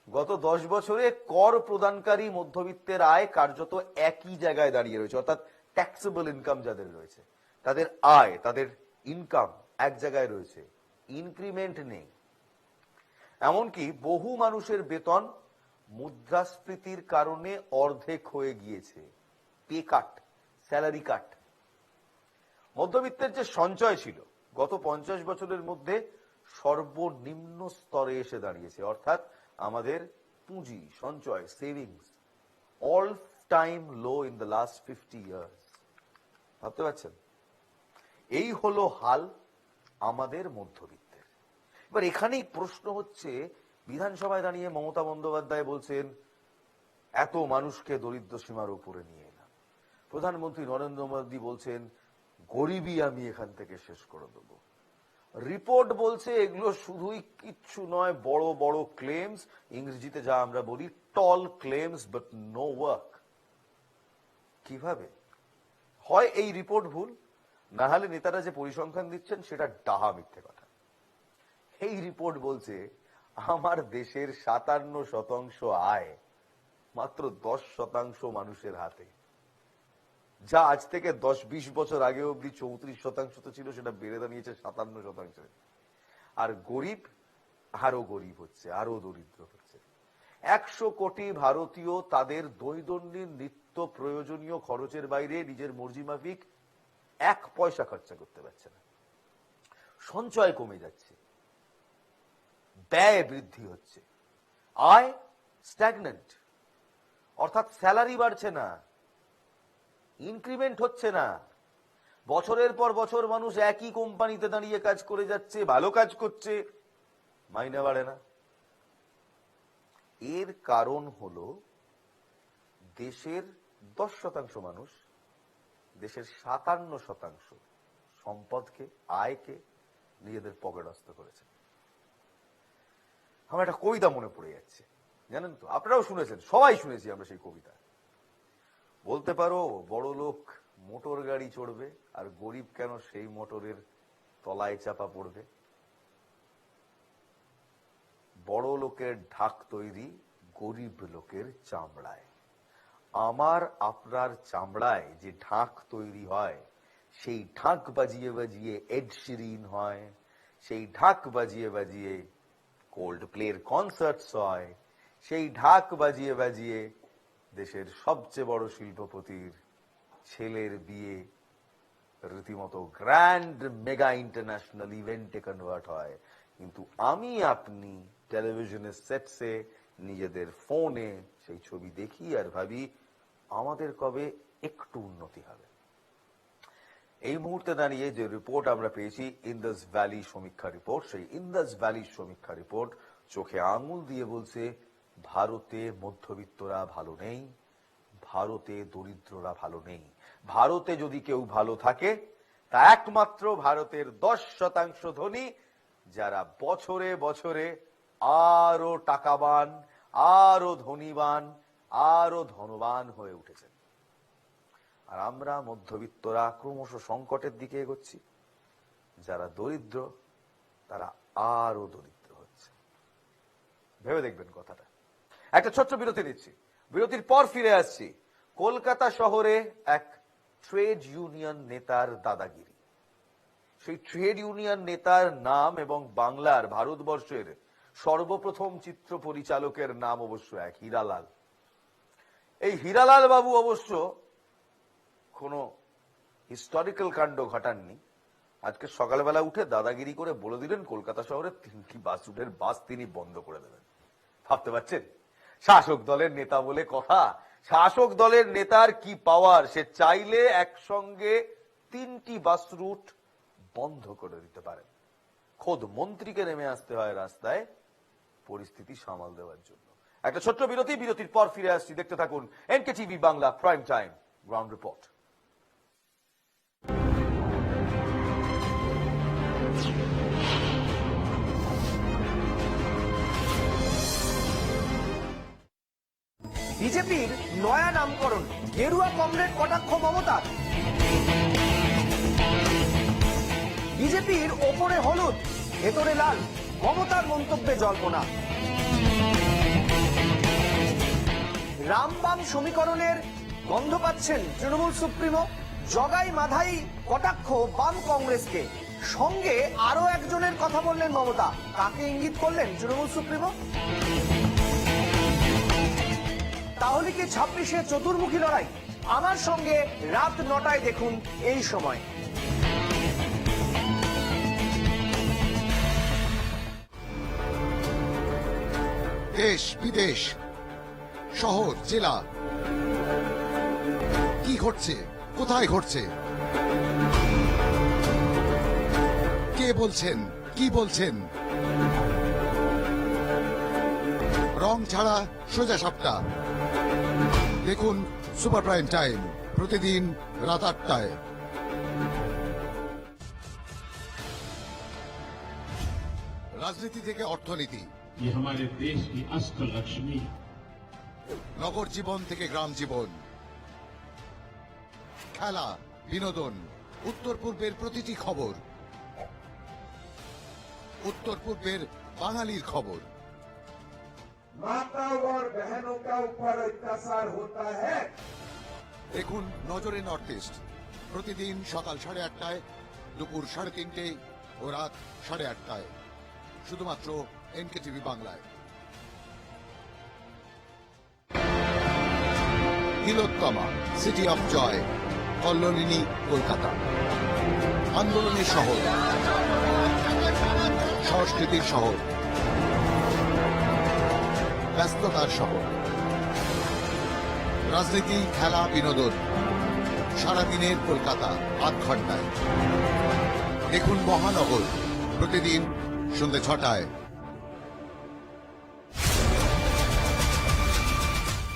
গত 10 বছরে কর প্রদানকারী মধ্যবিত্তের আয় কার্যত একই জায়গায় দাঁড়িয়ে রয়েছে, অর্থাৎ ট্যাক্সেবল ইনকাম যাদের রয়েছে, তাদের আয়, তাদের ইনকাম এক জায়গায় রয়েছে, ইনক্রিমেন্ট নেই। এমনকি বহু মানুষের বেতন মুদ্রাস্ফীতির কারণে অর্ধেক হয়ে গিয়েছে। পে কাট, স্যালারি কাট। মধ্যবিত্তের যে সঞ্চয় ছিল গত 50 বছরের মধ্যে সর্বনিম্ন স্তরে এসে দাঁড়িয়েছে, অর্থাৎ আমাদের পুঁজি, সঞ্চয়, savings all time low in the last 50 years. ভাবতে পারছেন? এই হলো হাল আমাদের মধ্যবিত্তের। এবার এখানেই প্রশ্ন হচ্ছে, বিধানসভায় দাঁড়িয়ে মমতা বন্দ্যোপাধ্যায় বলছেন এত মানুষকে দরিদ্র সীমার উপরে নিয়ে এলাম। প্রধানমন্ত্রী নরেন্দ্র মোদী বলছেন গরিবই আমি এখান থেকে শেষ করে দেব। রিপোর্ট বলছে এগুলো শুধুই কিচ্ছু নয়, বড় বড় ক্লেমস, ইংরেজিতে যা আমরা বলি টল ক্লেমস বাট নো ওয়ার্ক। কিভাবে হয়? এই রিপোর্ট ভুল, না হলে নেতারা যে পরিসংখ্যান দিচ্ছেন সেটা ডাহা মিথ্যে কথা। এই রিপোর্ট বলছে আমার দেশের 57% আয় মাত্র 10% মানুষের হাতে, যা আজ থেকে 10-20 বছর আগে অব্দি 34% তো ছিল, সেটা বেড়ে দাঁড়িয়েছে 57%। আর গরিব আরো গরিব হচ্ছে, আরো দরিদ্র হচ্ছে। 100 কোটি ভারতীয় তাদের দৈনন্দিন নিত্য প্রয়োজনীয় খরচের বাইরে নিজের মর্জি মাফিক 1 পয়সা খরচা করতে পারছে না। সঞ্চয় কমে যাচ্ছে, ব্যয় বৃদ্ধি হচ্ছে, আয় স্ট্যাগনেন্ট, অর্থাৎ স্যালারি বাড়ছে না, ইনক্রিমেন্ট হচ্ছে না। বছরের পর বছর মানুষ একই কোম্পানিতে দাঁড়িয়ে কাজ করে যাচ্ছে, ভালো কাজ করছে, মাইনে বাড়ে না। এর কারণ হলো দেশের 10% মানুষ দেশের 57% সম্পদকে, আয়কে নিজেদের পকেটস্থ করেছে। আমার একটা কবিতা মনে পড়ে যাচ্ছে, জানেন তো, আপনারাও শুনেছেন, সবাই শুনেছি আমরা সেই কবিতা। বলতে পারো বড় লোক মোটর গাড়ি চড়বে আর গরিব কেন সেই মোটরের তলায় চাপা পড়বে। বড় লোকের ঢাক তৈরি গরিব লোকের চামড়ায়। আমার আপনার চামড়ায় যে ঢাক তৈরি হয়, সেই ঢাক বাজিয়ে বাজিয়ে এড শিরিন হয়, সেই ঢাক বাজিয়ে বাজিয়ে কোল্ড প্লের কনসার্টস হয়, সেই ঢাক বাজিয়ে বাজিয়ে দেশের সবচেয়ে বড় শিল্পপতির ছেলের বিয়ে রীতিমতো গ্র্যান্ড মেগা ইন্টারন্যাশনাল ইভেন্টে কনভার্ট হয়। কিন্তু আমি আপনি টেলিভিশনের সেটসে নিজেদের ফোনে সেই ছবি দেখি আর ভাবি আমাদের কবে একটু উন্নতি হবে। এই মুহূর্তে দাঁড়িয়ে যে রিপোর্ট আমরা পেয়েছি, ইন্দাস ভ্যালি সমীক্ষা রিপোর্ট, সেই ইন্দাস ভ্যালি সমীক্ষা রিপোর্ট চোখে আঙুল দিয়ে বলছে ভারতে মধ্যবিত্তরা ভালো নেই, ভারতে দরিদ্ররা ভালো নেই। ভারতে যদি কেউ ভালো থাকে তা একমাত্র ভারতের 10% ধনী, যারা বছরে বছরে আরো টাকাবান, আরো ধনীবান, আরো ধনবান হয়ে উঠেছেন। আর আমরা মধ্যবিত্তরা ক্রমশ সংকটের দিকে এগোচ্ছি। যারা দরিদ্র তারা আরো দরিদ্র হচ্ছে। ভেবে দেখবেন কথাটা। একটা ছোট্ট বিরতি নিচ্ছি, বিরতির পর ফিরে আসছি। কলকাতা শহরে এক ট্রেড ইউনিয়ন নেতার দাদাগিরি। সেই ট্রেড ইউনিয়ন নেতার নাম এবং বাংলার, ভারতবর্ষের সর্বপ্রথম চিত্র পরিচালকের নাম অবশ্য এক, হীরালাল। এই হীরালাল বাবু অবশ্য কোনো হিস্টোরিক্যাল কাণ্ড ঘটাননি। আজকে সকালবেলা উঠে দাদাগিরি করে বলে দিলেন কলকাতা শহরে 3টি বাস রুটের বাস তিনি বন্ধ করে দেবেন। ভাবতে পারছেন? শাসক দলের নেতা বলে কথা। শাসক দলের নেতার কি পাওয়ার, সে চাইলে একসঙ্গে 3টি বাস রুট বন্ধ করে দিতে পারেন। খোদ মন্ত্রীকে নেমে আসতে হয় রাস্তায় পরিস্থিতি সামাল দেওয়ার জন্য। একটা ছোট্ট বিরতি, বিরতির পর ফিরে আসছি। দেখতে থাকুন NKTV Bangla prime time ground report. বিজেপির নয়া নামকরণ, গেরুয়া কমরেড কটাক্ষ মমতার। বিজেপির ওপরে হলুদ ভেতরে লাল, মমতার মন্তব্যে জল্পনা। রামবাম সমীকরণের গন্ধ পাচ্ছেন তৃণমূল সুপ্রিমো। জগাই মাধাই কটাক্ষ বাম কংগ্রেসকে। সঙ্গে আরো একজনের কথা বললেন মমতা। কাকে ইঙ্গিত করলেন তৃণমূল সুপ্রিমো? তাহলে কি 26-এ চতুর্মুখী লড়াই? আমার সঙ্গে রাত 9টায় দেখুন এই সময়। দেশ বিদেশ, শহর জেলা, কি ঘটছে, কোথায় ঘটছে, কে বলছেন, কি বলছেন, রং ছাড়া সোজা সাপটা। দেখুন সুপার প্রাইম টাইম প্রতিদিন রাত 8টায়। রাজনীতি থেকে অর্থনীতি, ये हमारे देश की अष्ट लक्ष्मी, নগর জীবন থেকে গ্রাম জীবন, খেলা, বিনোদন, উত্তর পূর্বের প্রতিটি খবর, উত্তর পূর্বের বাঙালির খবর। माताओं और बहनों का ऊपर अत्याचार होता है। দেখুন নজরে নর্থ ইস্ট প্রতিদিন সকাল 8:30টায়, দুপুর 3:30টায় ও রাত 8:30টায়, শুধুমাত্র এনকেটিভি বাংলায়। তিলোত্তমা, সিটি অফ জয়, কল্লোলিনী, কলকাতা। আন্দোলনের শহর, সংস্কৃতির শহর, ব্যস্ততার শহর। রাজনীতি, খেলা, বিনোদন, সারাদিনের কলকাতা 8 ঘন্টায়। দেখুন মহানগর প্রতিদিন সন্ধ্যে 6টায়।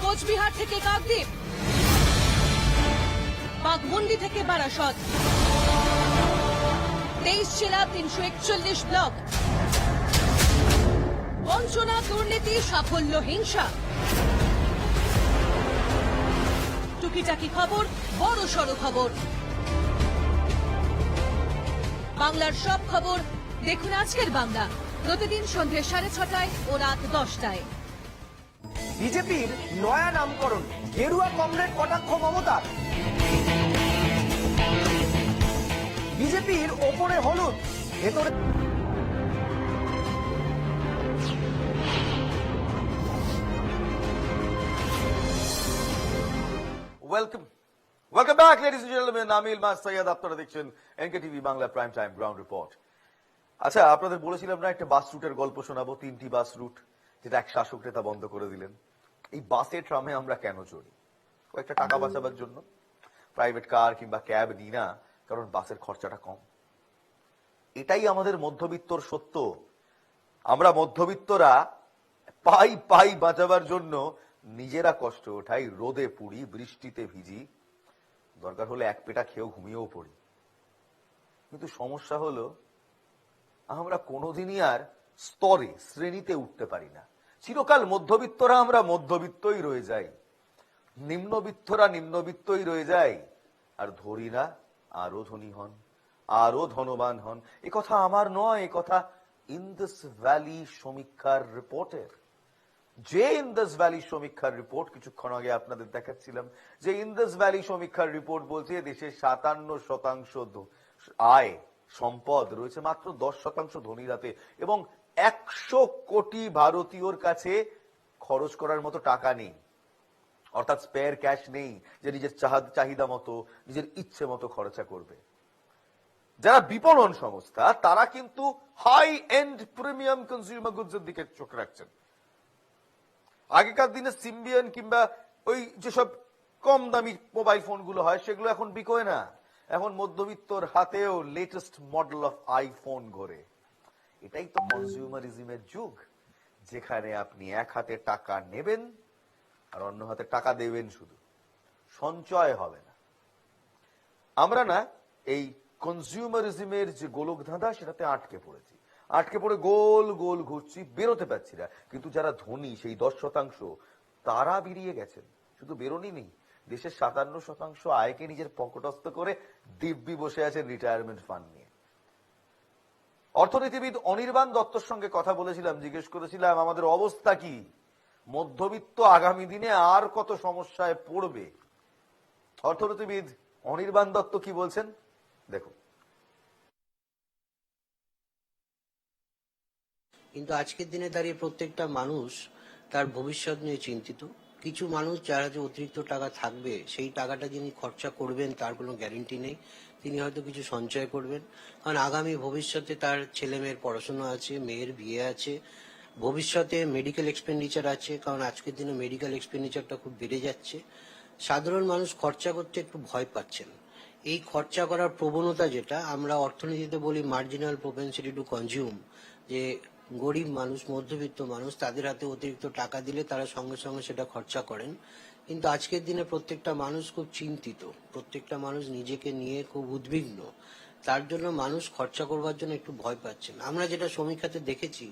কোচবিহার থেকে কাকদ্বীপ, ধানমন্ডি থেকে বারাসত, 23 জেলা 341 ব্লক, বঞ্চনা, দুর্নীতি, সাফল্য, হিংসা, টুকিটাকি খবর, বড় সড় খবর, বাংলার সব খবর দেখুন আজকের বাংলা, প্রতিদিন সন্ধ্যে 6:30 ও রাত 10টায়। বিজেপির নয়া নামকরণ, গেরুয়া কমরেড কটাক্ষ মমতার। বিজেপির ওপরে হলুদ, ভেতরে welcome back ladies and gentleman, আমি ইলমাস সৈয়দ, আপনারা দেখছেন NKTV Bangla prime time ground report. আচ্ছা, আপনাদের বলেছিলাম না একটা বাস রুটের গল্প শোনাবো, 3টি বাস রুট যেটা এক শাসক নেতা বন্ধ করে দিলেন। এই বাসে ট্রামে আমরা কেন চড়ি? কয়েকটা টাকা বাঁচাবার জন্য। প্রাইভেট কার কিংবা ক্যাব নিই না, কারণ বাসের খরচাটা কম। এটাই আমাদের মধ্যবিত্তর সত্য। আমরা মধ্যবিত্তরা পাই পাই বাঁচাবার জন্য নিজেরা কষ্ট ওঠাই, রোদে পুড়ি, বৃষ্টিতে ভিজি, দরকার হলে এক পেটা খেয়েও ঘুমিয়েও পড়ি। কিন্তু সমস্যা হলো আমরা কোনোদিনই আর স্তরে শ্রেণীতে উঠতে পারি না। চিরকাল মধ্যবিত্তরা আমরা মধ্যবিত্তই রয়ে যাই, নিম্নবিত্তরা নিম্নবিত্তই রয়ে যায়, আর ধরি না আরো ধনী হন, আরো ধনবান হন। এ কথা আমার নয়, এ কথা ইন্দাস ভ্যালি সমীক্ষার রিপোর্টের। যে ইন্দাস ভ্যালি সমীক্ষার রিপোর্ট কিছুক্ষণ আগে আপনাদের দেখাচ্ছিলাম, যে ইন্দাস ভ্যালি সমীক্ষার রিপোর্ট বলছে দেশের 57% আয় সম্পদ রয়েছে মাত্র 10% ধনীর হাতে, এবং 100 কোটি ভারতীয়র কাছে খরচ করার মতো টাকা নেই, অর্থাৎ স্পেয়ার ক্যাশ নেই যে নিজের চাহিদা মতো নিজের ইচ্ছে মতো খরচা করবে। যারা বিপণন সংস্থা তারা কিন্তু high end premium consumer goods এর দিকে চোখ রাখছেন। আগেকার দিনে সিম্বিয়ান কিংবা ওই যেসব কম দামি মোবাইল ফোনগুলো হয় সেগুলো এখন বিকোয় না, এখন মধ্যবিত্তর হাতেও লেটেস্ট মডেল অফ আইফোন ঘোরে। এটাই তো কনজিউমারিজমের যুগ, যেখানে আপনি এক হাতে টাকা নেবেন আর অন্য হাতে টাকা দেবেন, শুধু সঞ্চয় হবে না। আমরা না এই কনজিউমারিজমের যে গোলক ধাঁধা সেটাতে আটকে পড়েছি, আটকে পড়ে গোল গোল ঘুরছি, বেরোতে পারছি না। কিন্তু যারা ধনী সেই 10% তারা বেরিয়ে গেছেন। শুধু বেরোনি নেই, দেশের 57% আয়কে নিজের পকেটস্থ করে দিব্যি বসে আছেন রিটায়ারমেন্ট ফান্ড নিয়ে। অর্থনীতিবিদ অনির্বাণ দত্তর সঙ্গে কথা বলেছিলাম, জিজ্ঞেস করেছিলাম আমাদের অবস্থা কি, মধ্যবিত্ত আগামী দিনে আর কত সমস্যায় পড়বে। অর্থনীতিবিদ অনির্বাণ দত্ত কি বলছেন দেখুন। কিন্তু আজকের দিনে দাঁড়িয়ে প্রত্যেকটা মানুষ তার ভবিষ্যৎ নিয়ে চিন্তিত। কিছু মানুষ যারা যে অতিরিক্ত টাকা থাকবে সেই টাকাটা যিনি খরচা করবেন তার কোনো গ্যারেন্টি নেই। তিনি হয়তো কিছু সঞ্চয় করবেন, কারণ আগামী ভবিষ্যতে তার ছেলে মেয়ের পড়াশোনা আছে, মেয়ের বিয়ে আছে, ভবিষ্যতে মেডিকেল এক্সপেন্ডিচার আছে, কারণ আজকের দিনে মেডিকেল এক্সপেন্ডিচারটা খুব বেড়ে যাচ্ছে। সাধারণ মানুষ খরচা করতে একটু ভয় পাচ্ছেন। এই খরচা করার প্রবণতা, যেটা আমরা অর্থনীতিতে বলি মার্জিনাল প্রোপেনসিটি টু কনজিউম, যে গরিব মানুষ, মধ্যবিত্ত মানুষ, তাদের হাতে অতিরিক্ত টাকা দিলে তারা সঙ্গে সঙ্গে সেটা খরচা করেন। কিন্তু আজকের দিনে প্রত্যেকটা মানুষ খুব চিন্তিত, প্রত্যেকটা মানুষ নিজেকে নিয়ে খুব উদ্বিগ্ন। তার জন্য মানুষ খরচা করবার জন্য একটু ভয় পাচ্ছেন। আমরা যেটা সমীক্ষাতে দেখেছি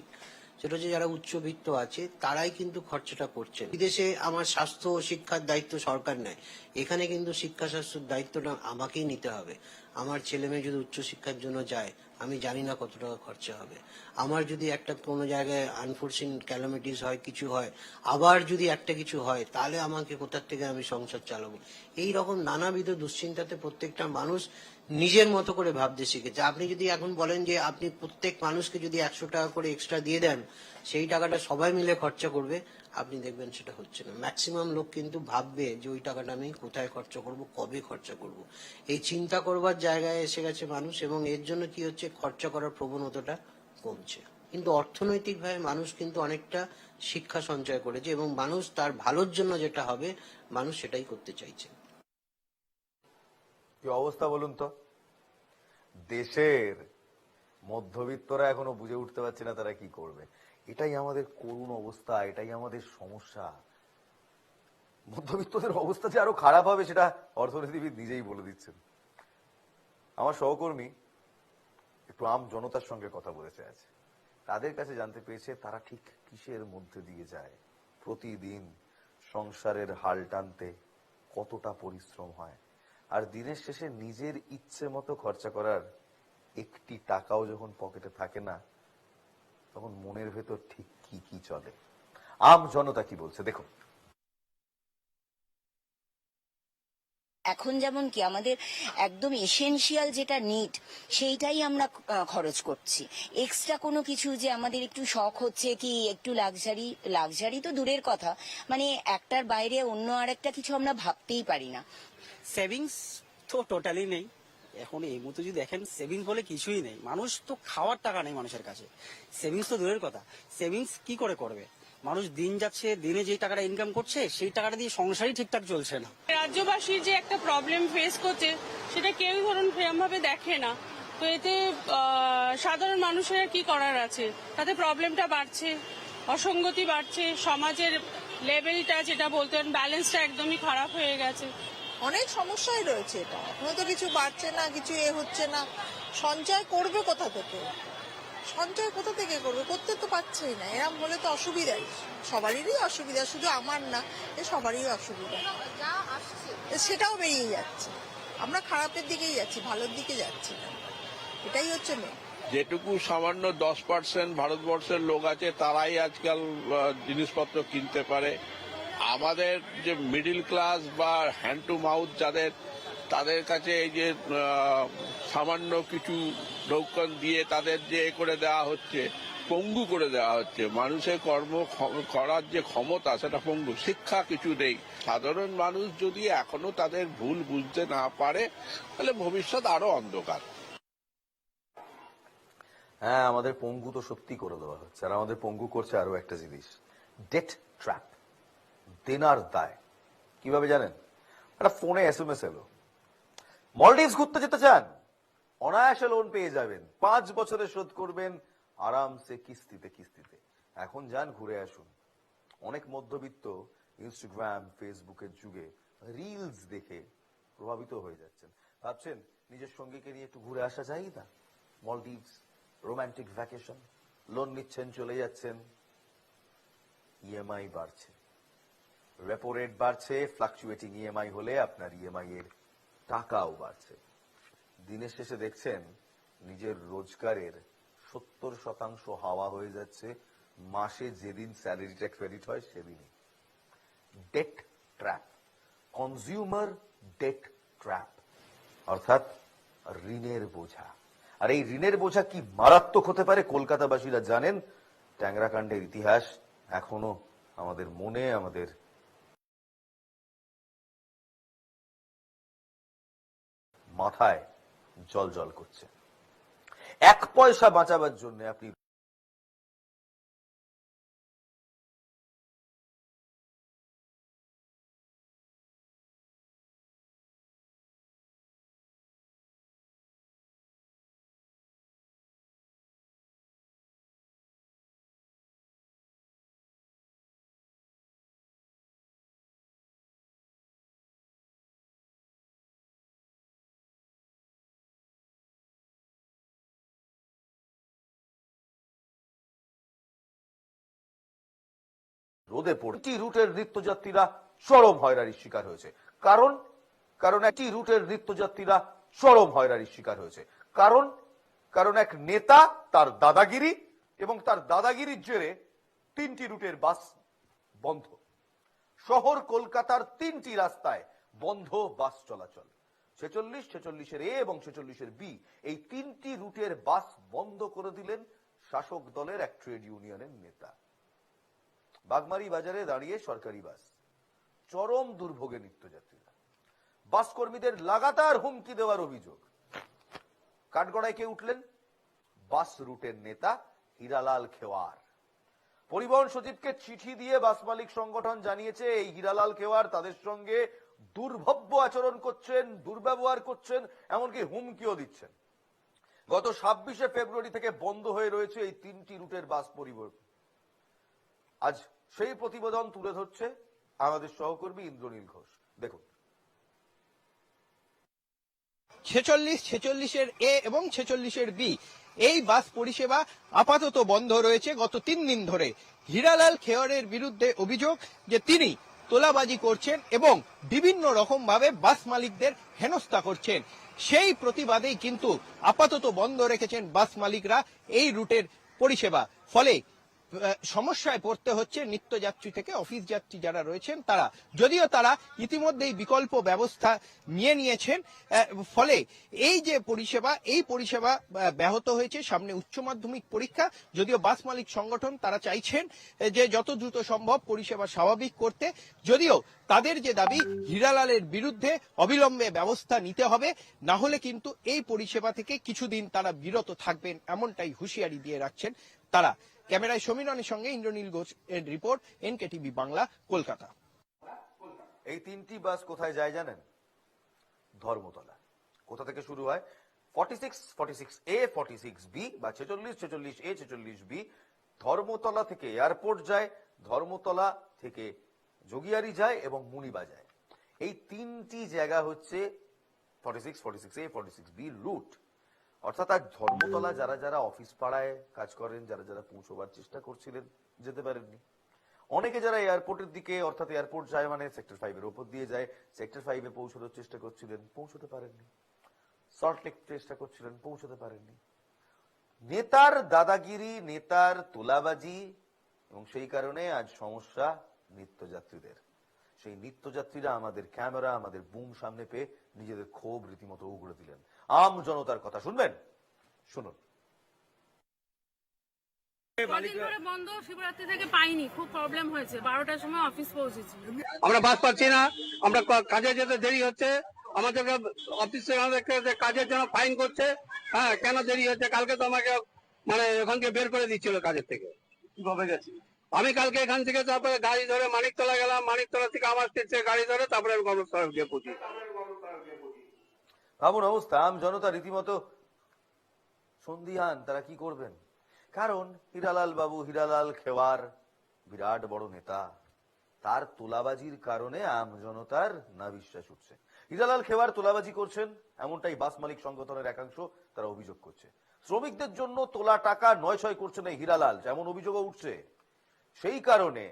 সেটা হচ্ছে যারা উচ্চবিত্ত আছে তারাই কিন্তু খরচাটা করছেন। বিদেশে আমার স্বাস্থ্য ও শিক্ষার দায়িত্ব সরকার নেয়, এখানে কিন্তু শিক্ষা স্বাস্থ্যের দায়িত্বটা আমাকেই নিতে হবে। আমার ছেলে মেয়ে যদি উচ্চশিক্ষার জন্য যায়, আমি জানি না কত টাকা খরচা হবে। আমার যদি একটা কোনো জায়গায় আনফোরসিন ক্যালামিটিস হয়, কিছু হয়, আবার যদি একটা কিছু হয়, তাহলে আমাকে কোথার থেকে আমি সংসার চালাবো। এই রকম নানাবিধ দুশ্চিন্তাতে প্রত্যেকটা মানুষ নিজের মতো করে ভাবতে শিখেছে। আপনি যদি এখন বলেন যে আপনি প্রত্যেক মানুষকে যদি 100 টাকা করে এক্সট্রা দিয়ে দেন, সেই টাকাটা সবাই মিলে খরচা করবে, আপনি দেখবেন সেটা হচ্ছে না। ম্যাক্সিমাম লোক কিন্তু ভাববে যে ওই টাকাটা আমি কোথায় খরচা করব, কবে খরচা করব, এই চিন্তা করবার জায়গায় এসে গেছে মানুষ। এবং এর জন্য কি হচ্ছে, খরচা করার প্রবণতাটা কমছে। কিন্তু অর্থনৈতিকভাবে মানুষ কিন্তু অনেকটা শিক্ষা সঞ্চয় করেছে, এবং মানুষ তার ভালোর জন্য যেটা হবে মানুষ সেটাই করতে চাইছে। কি অবস্থা বলুন তো, দেশের মধ্যবিত্তরা এখনো বুঝে উঠতে পারছে না তারা কি করবে। এটাই আমাদের করুণ অবস্থা, এটাই আমাদের সমস্যা। মধ্যবিত্তদের অবস্থা যে আরো খারাপ হবে সেটা অর্থনীতিবিদ নিজেই বলে দিচ্ছেন। আমার সহকর্মী একটু আম জনতার সঙ্গে কথা বলেছে আজ, তাদের কাছে জানতে পেরেছে তারা ঠিক কিসের মধ্যে দিয়ে যায়, প্রতিদিন সংসারের হাল টানতে কতটা পরিশ্রম হয়, আর দিনের শেষে নিজের ইচ্ছে মতো খরচা করার একটি টাকাও যখন পকেটে থাকে না, তখন মনের ভেতর ঠিক কি কি চলে। আম জনতা কি বলছে দেখুন। এখন যেমন কি আমাদের একদম এসেনশিয়াল যেটা নিড সেইটাই আমরা খরচ করছি। এক্সট্রা কোনো কিছু যে আমাদের একটু শখ হচ্ছে কি একটু লাক্সারি তো দূরের কথা, মানে একটার বাইরে অন্য আরেকটা কিছু আমরা ভাবতেই পারি না। সেভিংস তো টোটালি নেই এখন এই মুহূর্তে। যদি দেখেন সেভিংস বলে কিছুই নেই, মানুষ তো খাওয়ার টাকা নেই মানুষের কাছে, সেভিংস তো দূরের কথা। সেভিংস কি করে করবে? মানুষ দিন যাচ্ছে, দিনে যে টাকাটা ইনকাম করছে সেই টাকাটা দিয়ে সংসারই ঠিকঠাক চলছে না। রাজ্যবাসীর যে একটা প্রবলেম ফেস করছে সেটা কেউ ধরুন সেরকম ভাবে দেখে না, তো এতে সাধারণ মানুষের কি করার আছে? তাতে প্রবলেমটা বাড়ছে, অসঙ্গতি বাড়ছে, সমাজের লেভেলটা যেটা বলতেন ব্যালেন্সটা একদমই খারাপ হয়ে গেছে। অনেক সমস্যাই রয়েছে, এটা এখনো তো কিছু বাড়ছে না, কিছু হচ্ছে না। সঞ্চয় করবে কোথা থেকে? সঞ্চয় কোথা থেকে করবে? করতে তো পারছেই না। এরকম হলে তো অসুবিধাই, সবারই অসুবিধা, শুধু আমার না, সবারই অসুবিধা। সেটাও বেরিয়ে যাচ্ছে, আমরা খারাপের দিকেই যাচ্ছি, ভালোর দিকে যাচ্ছি না, এটাই হচ্ছে মেন। যেটুকু সামান্য 10% ভারতবর্ষের লোক আছে তারাই আজকাল জিনিসপত্র কিনতে পারে। আমাদের যে মিডিল ক্লাস বা হ্যান্ড টু মাউথ যাদের, তাদের কাছে এই যে সামান্য কিছু নৌকন দিয়ে তাদের যে করে দেওয়া হচ্ছে, পঙ্গু করে দেওয়া হচ্ছে। মানুষের কর্ম করার যে ক্ষমতা সেটা পঙ্গু। শিক্ষা কিছু নেই। সাধারণ মানুষ যদি এখনো তাদের ভুল বুঝতে না পারে তাহলে ভবিষ্যৎ আরো অন্ধকার। হ্যাঁ, আমাদের পঙ্গু তো সত্যি করে দেওয়া হচ্ছে, আর আমাদের পঙ্গু করছে আরো একটা জিনিস, ডেট ট্র্যাপ, দেনার দায়। কিভাবে জানেন? একটা ফোনে SMS এলো, মলডিভস ঘুরতে যেতে চান, অনায়াসে লোন পেয়ে যাবেন, 5 বছরে শোধ করবেন আরামসে কিস্তিতে কিস্তিতে। এখন যান ঘুরে আসুন। অনেক মধ্যবিত্ত ইনস্টাগ্রাম ফেসবুকের যুগে রিলস দেখে প্রভাবিত হয়ে যাচ্ছেন, ভাবছেন নিজের সঙ্গীকে নিয়ে একটু ঘুরে আসা যায় না, মলডিভস, রোমান্টিক ভ্যাকেশন। লোন নিচ্ছেন, চলে যাচ্ছেন, ইএমআই বাড়ছে, রেপো রেট বাড়ছে, ফ্লাকচুয়েটিং ইএমআই হলে আপনার ইএমআই এর টাকাও বাড়ছে। দিনের শেষে দেখছেন নিজের রোজগারের 70% হাওয়া হয়ে যাচ্ছে মাসে যেদিন স্যালারিটা ক্রেডিট হয় সেদিনই। Debt trap, consumer debt trap, অর্থাৎ ঋণের বোঝা। আর এই ঋণের বোঝা কি মারাত্মক হতে পারে কলকাতাবাসীরা জানেন। ট্যাংরাকাণ্ডের ইতিহাস এখনো আমাদের মনে, আমাদের মাথায় জল জল করছে। 1 পয়সা বাঁচাবার জন্য আপনি রোদে পড়ে রুটের নিত্যযাত্রীরা চরম হয়রানির শিকার হয়েছে। কারণ একটি রুটের নিত্যযাত্রীরা চরম হয়রানির শিকার হয়েছে। কারণ এক নেতা তার দাদাগিরি এবং তার দাদাগিরির জেরে 3টি রুটের বাস বন্ধ। শহর কলকাতার 3টি রাস্তায় বন্ধ বাস চলাচল। 46, 46-এর A এবং 46-এর B, এই 3টি রুটের বাস বন্ধ করে দিলেন শাসক দলের এক ট্রেড ইউনিয়নের নেতা। বাগমারি বাজারে দাঁড়িয়ে সরকারি বাস, চরম দুর্ভোগে নিত্যযাত্রীরা। বাস কর্মীদের লাগাতার হুমকি দেওয়ার অভিযোগ। কাঠগড়ায় কে উঠলেন? বাস রুটের নেতা হীরালাল খেওয়ার। পরিবহন সচিবকে চিঠি দিয়ে বাস মালিক সংগঠন জানিয়েছে এই হীরালাল খেওয়ার তাদের সঙ্গে দুর্ভব্য আচরণ করছেন, দুর্ব্যবহার করছেন, এমনকি হুমকিও দিচ্ছেন। গত 26শে ফেব্রুয়ারি থেকে বন্ধ হয়ে রয়েছে এই 3টি রুটের বাস পরিবহন। আজ সেই প্রতিবেদন তুলে ধরছে আমাদের সহকর্মী ইন্দ্রনীল ঘোষ। দেখুন, 46 এ এবং 46 বি এই বাস পরিষেবা আপাতত বন্ধ রয়েছে গত 3 দিন ধরে। হীরালাল খেওয়ারের বিরুদ্ধে অভিযোগ যে তিনি তোলাবাজি করছেন এবং বিভিন্ন রকম ভাবে বাস মালিকদের হেনস্থা করছেন। সেই প্রতিবাদেই কিন্তু আপাতত বন্ধ রেখেছেন বাস মালিকরা এই রুটের পরিষেবা। ফলে সমস্যায় পড়তে হচ্ছে নিত্যযাত্রী থেকে অফিস যাত্রী যারা রয়েছেন তারা, যদিও তারা ইতিমধ্যেই বিকল্প ব্যবস্থা নিয়ে নিয়েছেন। ফলে এই যে পরিষেবা, এই পরিষেবা ব্যাহত হয়েছে। সামনে উচ্চ মাধ্যমিক পরীক্ষা, যদিও বাস মালিক সংগঠন তারা চাইছেন যে যত দ্রুত সম্ভব পরিষেবা স্বাভাবিক করতে, যদিও তাদের যে দাবি হীরালালের বিরুদ্ধে অবিলম্বে ব্যবস্থা নিতে হবে, না হলে কিন্তু এই পরিষেবা থেকে কিছুদিন তারা বিরত থাকবেন, এমনটাই হুঁশিয়ারি দিয়ে রাখছেন তারা। ক্যামেরায় সমীরনের সঙ্গে ইন্দ্রনীল ঘোষ এর রিপোর্ট, এনকেটিভি বাংলা, কলকাতা। এই 3টি বাস কোথায় যায় জানেন? ধর্মতলা। কোথা থেকে শুরু হয়? 46, 46A, 46B বা 46, 46A, 46B ধর্মতলা থেকে এয়ারপোর্ট যায়, ধর্মতলা থেকে যোগিয়ারি যায় এবং মুনিবা যায়। এই 3টি জায়গা হচ্ছে 46, 46A, 46B রুট। অর্থাৎ আজ ধর্মতলা যারা যারা অফিস পাড়ায় কাজ করেন, যারা যারা পৌঁছবার চেষ্টা করছিলেন, যেতে পারেননি। অনেকে যারা এয়ারপোর্টের দিকে, অর্থাৎ এয়ারপোর্ট যায় মানে সেক্টর 5 এর উপর দিয়ে যায়, সেক্টর 5 এ পৌঁছানোর চেষ্টা করছিলেন, পৌঁছতে পারেননি। সল্টলেক চেষ্টা করছিলেন, পৌঁছতে পারেননি। নেতার দাদাগিরি, নেতার তোলাবাজি, এবং সেই কারণে আজ সমস্যা নিত্যযাত্রীদের। সেই নিত্যযাত্রীরা আমাদের ক্যামেরা, আমাদের বুম সামনে পেয়ে নিজেদের ক্ষোভ রীতিমতো উগড়ে দিলেন। আম জনতার কথা শুনবেন, শুনুন। বন্ধ, শিবরাত্রি থেকে পাইনি, খুব প্রবলেম হয়েছে। 12টার সময় অফিস পৌঁছেছি, আমরা বাস পাচ্ছি না, আমরা কাজে যেতে দেরি হচ্ছে, আমাদেরকে অফিস থেকে আমাদেরকে কাজের জন্য ফাইন করছে। হ্যাঁ, কেন দেরি হচ্ছে? কালকে তো আমাকে মানে এখান থেকে বের করে দিচ্ছিল কাজের থেকে। কিভাবে গেছি আমি? কালকে এখান থেকে তারপরে গাড়ি ধরে মানিকতলা গেলাম, মানিকতলা থেকে আমার স্টেশনে গাড়ি ধরে তারপরে আমি কর্মস্থলে গিয়ে পৌঁছি। ভাবুন অবস্থা, আম জনতা রীতিমতো সন্দিহান, তারা কি করবেন। কারণ হীরালাল বাবু, হীরালাল খেওয়ার বিরাট বড় নেতা, তার তোলাবাজির কারণে আম জনতার না বিশ্বাস উঠছে। হীরালাল খেওয়ার তোলাবাজি করছেন, এমনটাই বাস মালিক সংগঠনের একাংশ তারা অভিযোগ করছে। শ্রমিকদের জন্য তোলা টাকা নয় করছেন এই হীরালাল, যেমন অভিযোগও উঠছে। সেই কারণে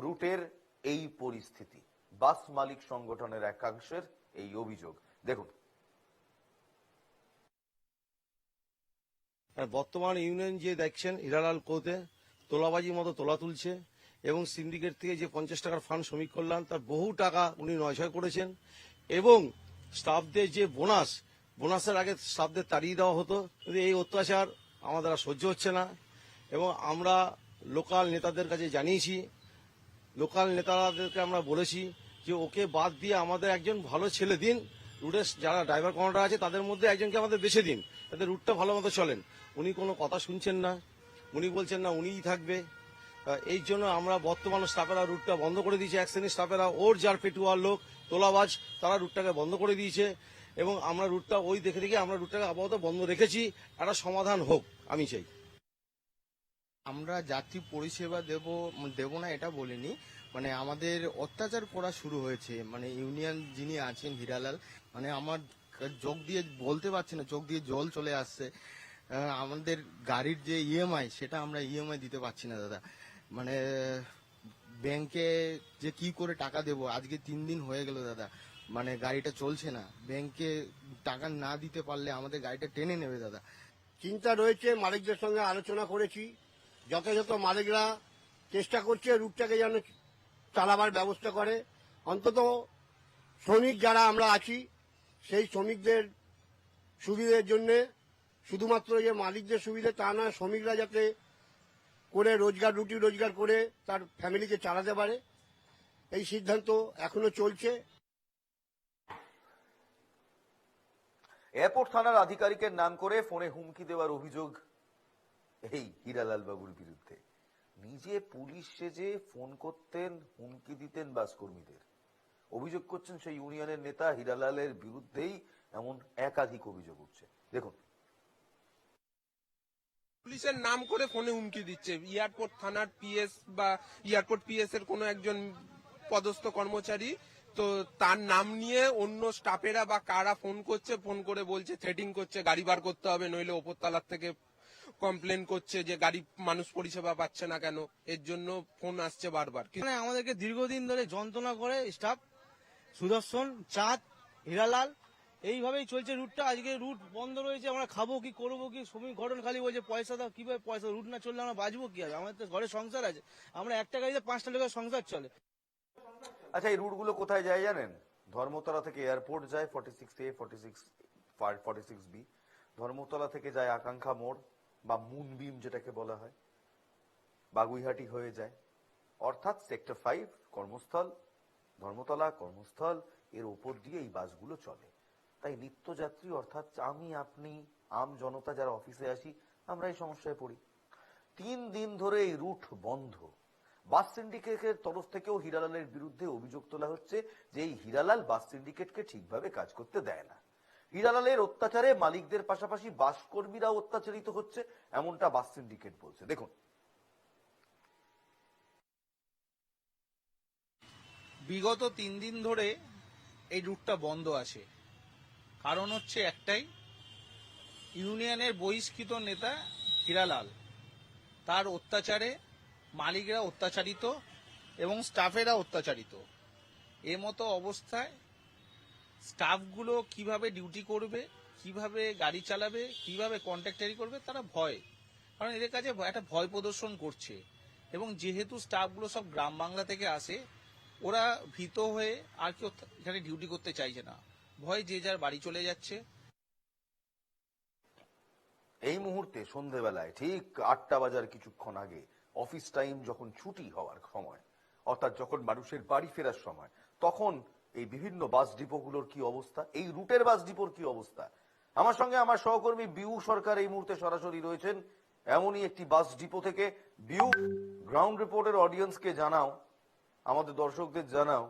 রুটের এই পরিস্থিতি, বাস মালিক সংগঠনের একাংশের এই অভিযোগ। দেখুন, বর্তমান ইউনিয়ন যে দেখছেন হীরালাল কোতে তোলাবাজির মতো তোলা তুলছে, এবং সিন্ডিকেট থেকে যে 50 টাকার ফান্ড শ্রমিক কল্যাণ তার বহু টাকা উনি নয়ছয় করেছেন, এবং স্টাফদের যে বোনাসের আগে স্টাফদের তাড়িয়ে দেওয়া হতো। কিন্তু এই অত্যাচার আমাদের আর সহ্য হচ্ছে না, এবং আমরা লোকাল নেতাদের কাছে জানিয়েছি, লোকাল নেতাদেরকে আমরা বলেছি যে ওকে বাদ দিয়ে আমাদের একজন ভালো ছেলে দিন, রুটের যারা ড্রাইভার কন্ডাক্টর আছে তাদের মধ্যে একজনকে আমাদের বেছে দিন, তাদের রুটটা ভালো মতো চলেন। উনি কোনো কথা শুনছেন না, উনি বলছেন না উনিই থাকবে। এই জন্য আমরা বর্তমান স্টাফেরা রুটটা বন্ধ করে দিয়েছি। এক শ্রেণীর স্টাফেরা ওর যার পেটুয়ার লোক তোলাবাজ, তারা রুটটাকে বন্ধ করে দিয়েছে, এবং আমরা রুটটা ওই দেখে আমরা রুটটাকে আপাতত বন্ধ রেখেছি। একটা সমাধান হোক আমি চাই। আমরা যাত্রী পরিষেবা দেব না এটা বলিনি, মানে আমাদের অত্যাচার করা শুরু হয়েছে। মানে ইউনিয়ন যিনি আছেন হীরালাল, মানে আমার চোখ দিয়ে বলতে পারছি না, চোখ দিয়ে জল চলে আসছে। আমাদের গাড়ির যে ইএমআই, সেটা আমরা ইএমআই দিতে পারছি না দাদা। মানে ব্যাংকে যে কি করে টাকা দেব, আজকে 3 দিন হয়ে গেল দাদা, মানে গাড়িটা চলছে না। ব্যাংকে টাকা না দিতে পারলে আমাদের গাড়িটা টেনে নেবে দাদা। চিন্তা রয়েছে, মালিকদের সঙ্গে আলোচনা করেছি, যথাযথ মালিকরা চেষ্টা করছে রুটটাকে যেন চালাবার ব্যবস্থা করে। অন্তত শ্রমিক যারা আমরা আছি সেই শ্রমিকদের সুবিধের জন্য, শুধুমাত্র যে মালিকদের সুবিধে তা না, শ্রমিকরা যাতে করে রুটি রোজগার করে তার ফ্যামিলিকে চালাতে পারে, এই সিদ্ধান্ত এখনো চলছে। এয়ারপোর্ট থানার আধিকারিকের নাম করে ফোনে হুমকি দেওয়ার অভিযোগ এই হীরালাল বাবুর বিরুদ্ধে। নিজে পুলিশ সেজে ফোন করতেন, হুমকি দিতেন বাস কর্মীদের। অভিযোগ করছেন সেই ইউনিয়নের নেতা হীরালালের বিরুদ্ধেই এমন একাধিক অভিযোগ উঠছে। দেখুন, পুলিশের নাম করে ফোনে হুমকি দিচ্ছে। এয়ারপোর্ট থানার পিএস বা এয়ারপোর্ট পিএস এর কোনো একজন পদস্থ কর্মচারী, তো তার নাম নিয়ে অন্য স্টাফেরা বা কারা ফোন করছে, ফোন করে বলছে, থ্রেটিং করছে গাড়ি বার করতে হবে, নইলে ওপরতলার থেকে কমপ্লেন করছে যে গাড়ি মানুষ পরিষেবা পাচ্ছে না কেন, এর জন্য ফোন আসছে বারবার। মানে আমাদেরকে দীর্ঘদিন ধরে যন্ত্রণা করে স্টাফ সুদর্শন, চাঁদ, হীরালাল, এইভাবেই চলছে রুটটা। আজকে রুট বন্ধ রয়েছে, আমরা খাবো কি, করবো কি? শ্রমিক ঘটন খালি বলছে পয়সা দাও, কিভাবে পয়সা? রুট না চললে আমরা বাঁচবো কি? আমাদের তো ঘরে সংসার আছে, আমরা একটা গাড়িতে 5টা লোকের সংসার চলে। আচ্ছা, এই রুটগুলো কোথায় যায় জানেন? ধর্মতলা থেকে এয়ারপোর্ট যায় 46A, 46B। ধর্মতলা থেকে যায় আকাঙ্ক্ষা মোড় বা মুনবিম যেটাকে বলা হয়, বাগুইহাটি হয়ে যায়, অর্থাৎ সেক্টর 5 কর্মস্থল, ধর্মতলা কর্মস্থল, এর উপর দিয়ে এই বাসগুলো চলে। তাই নিত্যযাত্রী অর্থাৎ আমি, আপনি, আম জনতা যারা অফিসে আসি, আমরা এই সমস্যায় পড়ি। 3 দিন ধরে এই রুট বন্ধ। বাস সিন্ডিকেটের তরফ থেকেও হীরালালের বিরুদ্ধে অভিযোগ তোলা হচ্ছে যে এই হীরালাল বাস সিন্ডিকেটকে ঠিকভাবে কাজ করতে দেয় না। হীরালালের অত্যাচারে মালিকদের পাশাপাশি বাস কর্মীরাও অত্যাচারিত হচ্ছে, এমনটা বাস সিন্ডিকেট বলছে। দেখুন, বিগত 3 দিন ধরে এই রুটটা বন্ধ আছে। কারণ হচ্ছে একটাই, ইউনিয়নের বহিষ্কৃত নেতা হীরালাল, তার অত্যাচারে মালিকরা অত্যাচারিত এবং স্টাফেরা অত্যাচারিত। এ মতো অবস্থায় স্টাফগুলো কিভাবে ডিউটি করবে, কিভাবে গাড়ি চালাবে, কিভাবে কন্ট্রাক্টারি করবে, তারা ভয়, কারণ এদের কাছে একটা ভয় প্রদর্শন করছে। এবং যেহেতু স্টাফগুলো সব গ্রাম বাংলা থেকে আসে, ওরা ভীত হয়ে আর কেউ এখানে ডিউটি করতে চাইছে না, ভয় যে যার বাড়ি চলে যাচ্ছে। এই মুহূর্তে সন্ধেবেলায় ঠিক 8টা বাজার কিছুক্ষণ আগে, অফিস টাইম যখন ছুটি হওয়ার সময়, অর্থাৎ যখন মানুষের বাড়ি ফেরার সময়, তখন এই বিভিন্ন বাস ডিপোগুলোর কি অবস্থা, এই রুটের বাস ডিপোর কি অবস্থা। আমার সঙ্গে আমার সহকর্মী বিউ সরকার এই মুহূর্তে সরাসরি রয়েছেন এমনই একটি বাস ডিপো থেকে। বিউ, গ্রাউন্ড রিপোর্টের অডিয়েন্সকে জানাও, আমাদের দর্শকদের জানাও,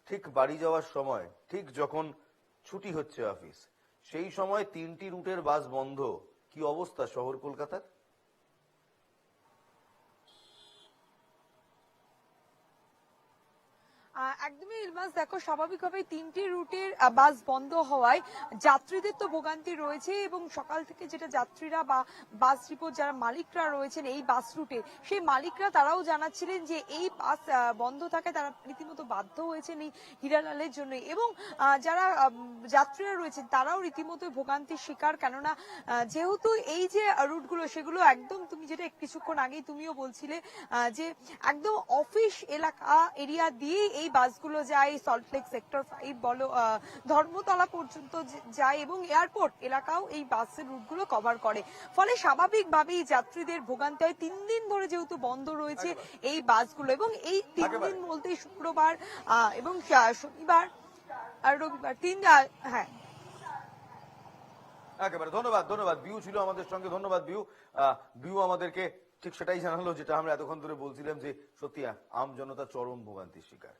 ঠিক বাড়ি যাওয়ার সময়, ঠিক যখন ছুটি হচ্ছে অফিস, সেই সময় 3টি রুটের বাস বন্ধ, কি অবস্থা শহর কলকাতার? একদমই ইলমাস, দেখো স্বাভাবিকভাবে 3টি রুটের বাস বন্ধ হওয়ায় যাত্রীদের তো ভোগান্তি রয়েছে, এবং সকাল থেকে যেটা যাত্রীরা বা বাস ডিপো যারা মালিকরা রয়েছেন এই বাস রুটে, সেই মালিকরা তারাও জানাচ্ছিলেন যে এই বাস বন্ধ থাকে তারা রীতিমতো বাধ্য হয়েছেন এই হীরালালের জন্য, এবং যারা যাত্রীরা রয়েছেন তারাও রীতিমতো ভোগান্তির শিকার। কেননা যেহেতু এই যে রুটগুলো সেগুলো একদম, তুমি যেটা কিছুক্ষণ আগেই তুমিও বলছিলে যে একদম অফিস এলাকা এরিয়া দিয়ে এই বাসগুলো যায়, সল্টলেক সেক্টর 5 বলো, ধর্মতলা পর্যন্ত যায়, এবং এয়ারপোর্ট এলাকাও এই বাসের রুটগুলো কভার করে। ফলে স্বাভাবিকভাবেই যাত্রীদের ভোগান্তি হয়। 3 দিন ধরে যেহেতু বন্ধ রয়েছে এই বাসগুলো, এবং এই 3 দিন বলতে শুক্রবার এবং শনিবার আর রবিবার, 3, হ্যাঁ। একেবারে ধন্যবাদ বিউ ছিল আমাদের সঙ্গে। ধন্যবাদ বিউ। বিউ আমাদেরকে ঠিক সেটাই জানালো যেটা আমরা এতক্ষণ ধরে বলছিলাম, যে সত্যি আম জনতা চরম ভোগান্তির শিকার।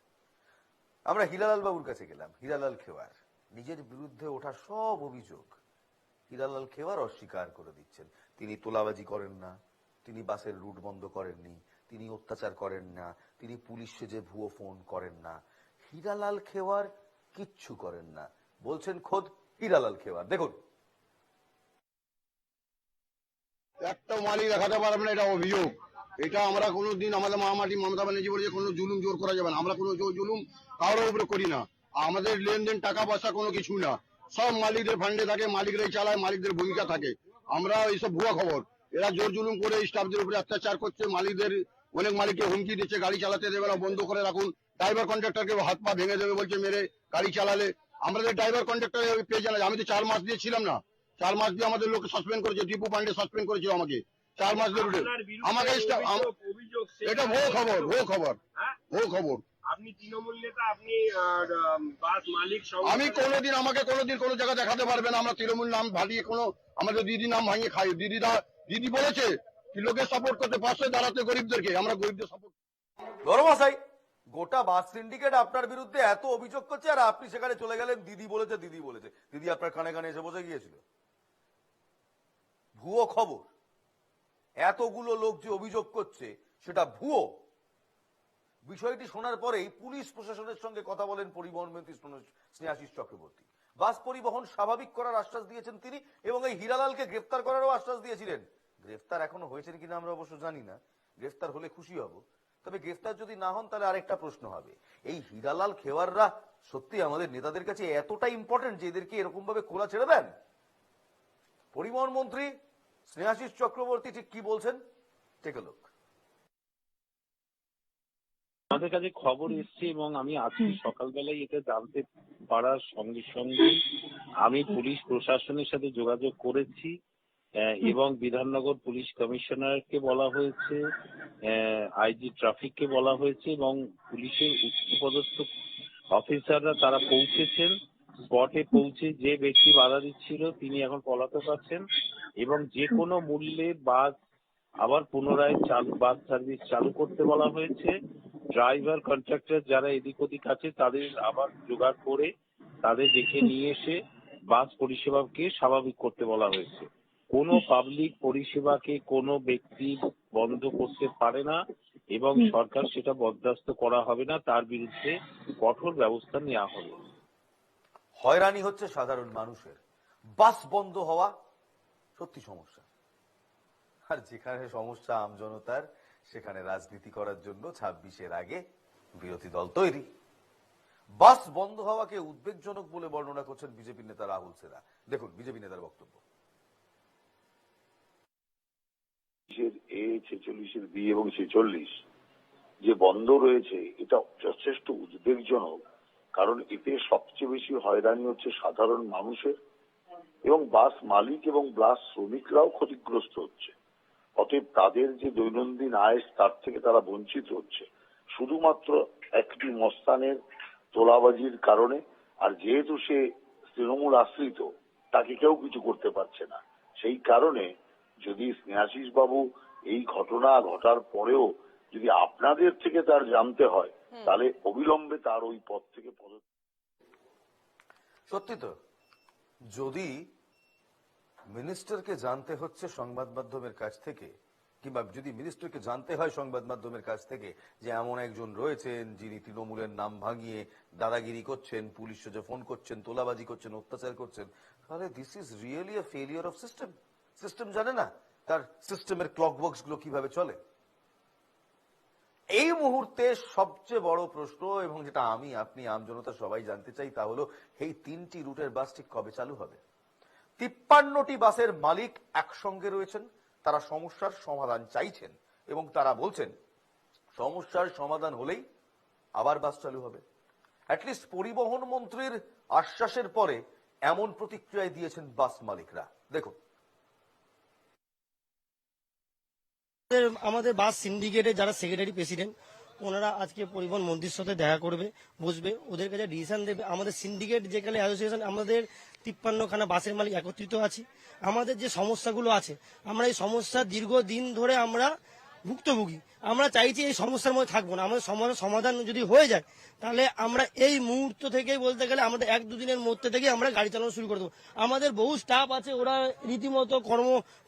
আমরা হীরালাল বাবুর কাছে গেলাম। হীরালাল খেওয়ার নিজের বিরুদ্ধে ওঠা সব অভিযোগ হীরালাল খেওয়ার অস্বীকার করে দিচ্ছেন। তিনি তোলাবাজি করেন না, তিনি বাসের রুট বন্ধ করেননি, তিনি অত্যাচার করেন না, তিনি পুলিশ সেজে ভুয়ো ফোন করেন না। হীরালাল খেওয়ার কিচ্ছু করেন না, বলছেন খোদ হীরালাল খেওয়ার। দেখুন, একটা মালিক দেখাতে পারবে না, এটা অভিযোগ। এটা আমরা কোনোদিন, আমাদের মহামাটি মমতা ব্যানার্জি বলেছে কোনো জুলুম জোর করা যাবে না, আমরা কোনো জুলুম কারোর উপরে করি না। আমাদের লেনদেন টাকা পয়সা কোনো কিছু না, সব মালিকদের ফান্ডে থাকে, মালিকরাই চালায়, মালিকদের ভূমিকা থাকে। আমরা এইসব ভুয়া খবর, এরা জোর জুলুম করে স্টাফদের উপরে অত্যাচার করছে, মালিকদের অনেক মালিককে হুমকি দিচ্ছে গাড়ি চালাতে দেবে না, বন্ধ করে রাখুন। ড্রাইভার কন্ট্রাক্টরকে হাত পা ভেঙে দেবে বলছে মেরে গাড়ি চালালে। আমাদের ড্রাইভার কন্ট্রাক্টর পেয়ে জানা, আমি তো 4 মাস দিয়ে ছিলাম না, 4 মাস দিয়ে আমাদের লোককে সাসপেন্ড করেছে, টিপু পান্ডে সাসপেন্ড করেছিল আমাকে 4 মাস ধরে। আমাকে এটা ভুয়ো খবর। আপনি তৃণমূল নেতা, আপনি বাস মালিক, আমি কোনোদিন, আমাকে কোনোদিন কোনো জায়গা দেখাতে পারবে না আমরা তৃণমূল নাম ভালিয়ে কোনো, আমাদের দিদি নাম ভাঙিয়ে খাই। দিদি বলেছে কি লোকের সাপোর্ট করতে, পাশে দাঁড়াতে গরিবদেরকে, আমরা গরিবদের সাপোর্ট। গরমাশাই, গোটা বাস সিন্ডিকেট আপনার বিরুদ্ধে এত অভিযোগ করছে, আর আপনি সেখানে চলে গেলেন দিদি বলেছে। দিদি আপনার কানে কানে এসে বসে গিয়েছিল। ভুয়ো খবর, এতগুলো লোক যে অভিযোগ করছে সেটা ভুয়ো। বিষয়টি শোনার পরেই পুলিশ প্রশাসনের সঙ্গে কথা বলেন পরিবহন মন্ত্রী স্নেহাশিস চক্রবর্তী। বাস পরিবহন স্বাভাবিক করার আশ্বাস দিয়েছেন তিনি এবং এই হীরালালকে গ্রেফতার করারও আশ্বাস দিয়েছিলেন। গ্রেফতার এখনো হয়েছেন কিনা আমরা অবশ্য জানি না, গ্রেফতার হলে খুশি হব। তবে গ্রেফতার যদি না হন তাহলে আরেকটা প্রশ্ন হবে, এই হীরালাল খেওয়াররা সত্যি আমাদের নেতাদের কাছে এতটাই ইম্পর্টেন্ট যে এদেরকে এরকম ভাবে খোলা ছেড়ে দেন? পরিবহন মন্ত্রী স্নেহাশিস চক্রবর্তী ঠিক কি বলছেন, টেক আ লুক। আমাদের কাছে খবর এসছে এবং আমি আজকে সকালবেলায় এটা জানতে পারার সঙ্গে সঙ্গে আমি পুলিশ প্রশাসনের সাথে যোগাযোগ করেছি এবং বিধাননগর পুলিশ কমিশনারকে বলা হয়েছে, আইজি ট্রাফিককে বলা হয়েছে এবং পুলিশের উচ্চপদস্থ অফিসাররা তারা পৌঁছেছেন। স্পটে পৌঁছে যে ব্যক্তি বাধা দিচ্ছিল তিনি এখন পলাতক আছেন এবং যে কোনো মূল্যে বাস আবার পুনরায় বাস সার্ভিস চালু করতে বলা হয়েছে। ড্রাইভার কন্ট্রাক্টর যারা এদিক ওদিক আছে তাদের আবার জোগাড় করে তাদের ডেকে নিয়ে এসে বাস পরিষেবাকে স্বাভাবিক করতে বলা হয়েছে। কোনো পাবলিক পরিষেবাকে কোনো ব্যক্তি বন্ধ করতে পারে না এবং সরকার সেটা বরদাস্ত করা হবে না, তার বিরুদ্ধে কঠোর ব্যবস্থা নেওয়া হবে। হয়রানি হচ্ছে সাধারণ মানুষের, বাস বন্ধ হওয়া সত্যি সমস্যা, আর যেখানে সমস্যা আমজনতার সেখানে রাজনীতি করার জন্য 26-এর আগে বিরোধী দল তৈরি। বাস বন্ধ হওয়াকে উদ্বেগজনক বলে বর্ণনা করছেন বিজেপি নেতা রাহুল সেরা। দেখুন বিজেপি নেতার বক্তব্য। A46 B এবং 46 যে বন্ধ রয়েছে এটা যথেষ্ট উদ্বেগজনক, কারণ এতে সবচেয়ে বেশি হয়রানি হচ্ছে সাধারণ মানুষের এবং বাস মালিক এবং বাস শ্রমিকরাও ক্ষতিগ্রস্ত হচ্ছে। অতএব তাদের যে দৈনন্দিন আয় তার থেকে তারা বঞ্চিত হচ্ছে শুধুমাত্র একটি মস্তানের তোলাবাজির কারণে। আর যেহেতু সে তৃণমূল আশ্রিত তাকে কেউ কিছু করতে পারছে না, সেই কারণে যদি স্নেহাশিস বাবু এই ঘটনা ঘটার পরেও যদি আপনাদের থেকে তার জানতে হয় তাহলে অবিলম্বে তার ওই পদ থেকে সত্যি তো, যদি মিনিস্টারকে জানতে হচ্ছে সংবাদ মাধ্যমের কাছ থেকে, কিংবা যদি মিনিস্টারকে জানতে হয় সংবাদ মাধ্যমের কাছ থেকে যে এমন একজন রয়েছেন যিনি তৃণমূলের নাম ভাঙিয়ে দাদাগিরি করছেন, পুলিশ সোজা ফোন করছেন, তোলাবাজি করছেন, অত্যাচার করছেন, তাহলে this is really a failure of system. System জানে না তার সিস্টেমের ক্লক বক্স গুলো কিভাবে চলে। এই মুহূর্তে সবচেয়ে বড় প্রশ্ন এবং যেটা আমি আপনি আমজনতা সবাই জানতে চাই তা হলো এই 3টি রুটের বাস ঠিক কবে চালু হবে। 53টি বাসের মালিক একসঙ্গে রয়েছেন, তারা সমস্যার সমাধান চাইছেন এবং তারা বলছেন সমস্যার সমাধান হলেই আবার বাস চালু হবে। অ্যাটলিস্ট পরিবহন মন্ত্রীর আশ্বাসের পরে এমন প্রতিক্রিয়া দিয়েছেন বাস মালিকরা। দেখুন আমাদের বাস সিন্ডিকেটের যারা সেক্রেটারি প্রেসিডেন্ট ওনারা আজকে পরিবহন মন্ত্রীর সাথে দেখা করবে, বসবে, ওদের কাছে ডিসিশন দেবে। আমাদের সিন্ডিকেট যেখানে অ্যাসোসিয়েশন, আমাদের 53খানা বাসের মালিক একত্রিত আছি। আমাদের যে সমস্যাগুলো আছে আমরা এই সমস্যা দীর্ঘদিন ধরে আমরা ভুক্তভোগী, আমরা চাইছি এই সমস্যার মধ্যে থাকবো না। আমাদের সমাধান যদি হয়ে যায় তাহলে আমরা এই মুহূর্ত থেকেই বলতে গেলে আমাদের 1-2 দিনের মধ্যে থেকে আমরা গাড়ি চালানো শুরু করে দেবো। আমাদের বহু স্টাফ আছে, ওরা রীতিমতো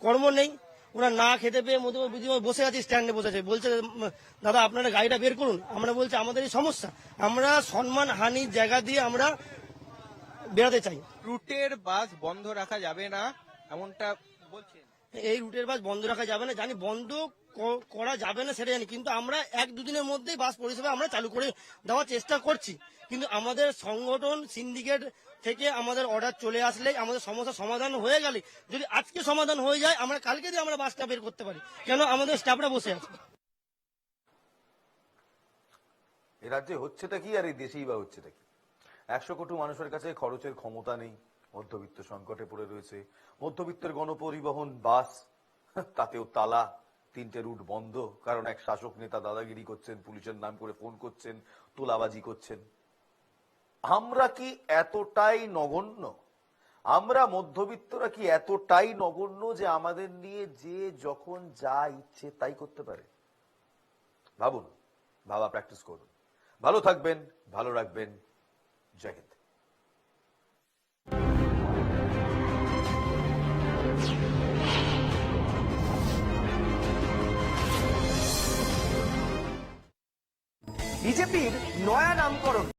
কর্ম নেই, ওরা না খেতে পেয়ে বসে আছে, স্ট্যান্ডে বসে আছে, বলছে দাদা আপনারা গাড়িটা বের করুন। আমরা বলছি আমাদের এই সমস্যা, আমরা সম্মান হানির জায়গা দিয়ে আমরা বেরোতে চাই। রুটের বাস বন্ধ রাখা যাবে না এমনটা বলছেন? এই রুটের বাস বন্ধ রাখা যাবে না, জানি বন্ধ করা যাবে না সেটা জানি, কিন্তু আমরা 1-2 দিনের মধ্যেই বাস পরিষেবা আমরা চালু করে দেওয়ার চেষ্টা করছি। কিন্তু আমাদের সংগঠন সিন্ডিকেট থেকে আমাদের অর্ডার চলে আসলে আমাদের সমস্যার সমাধান হয়ে গেলে, যদি আজকে সমাধান হয়ে যায় আমরা কালকে দিয়ে আমরা বাসটা বের করতে পারি, কেন আমাদের স্টাফরা বসে আছে। এ রাজ্যে হচ্ছেটা কি আর এই দেশেই বা হচ্ছেটা কি? 100 কোটি মানুষের কাছে খরচের ক্ষমতা নেই, মধ্যবিত্ত সংকটে পড়ে রয়েছে। মধ্যবিত্তের গণপরিবহন বাস, তাতেও তালা, 3টে রুট বন্ধ, কারণ এক শাসক নেতা দাদাগিরি করছেন, পুলিশের নাম করে ফোন করছেন, তোলাবাজি করছেন। আমরা কি এতটাই নগণ্য? আমরা মধ্যবিত্তরা কি এতটাই নগণ্য যে আমাদের নিয়ে যে যখন যা ইচ্ছে তাই করতে পারে? ভাবুন, ভাবা প্র্যাকটিস করুন। ভালো থাকবেন, ভালো রাখবেন। জয় হিন্দ। বিজেপির নয়া নামকরণ।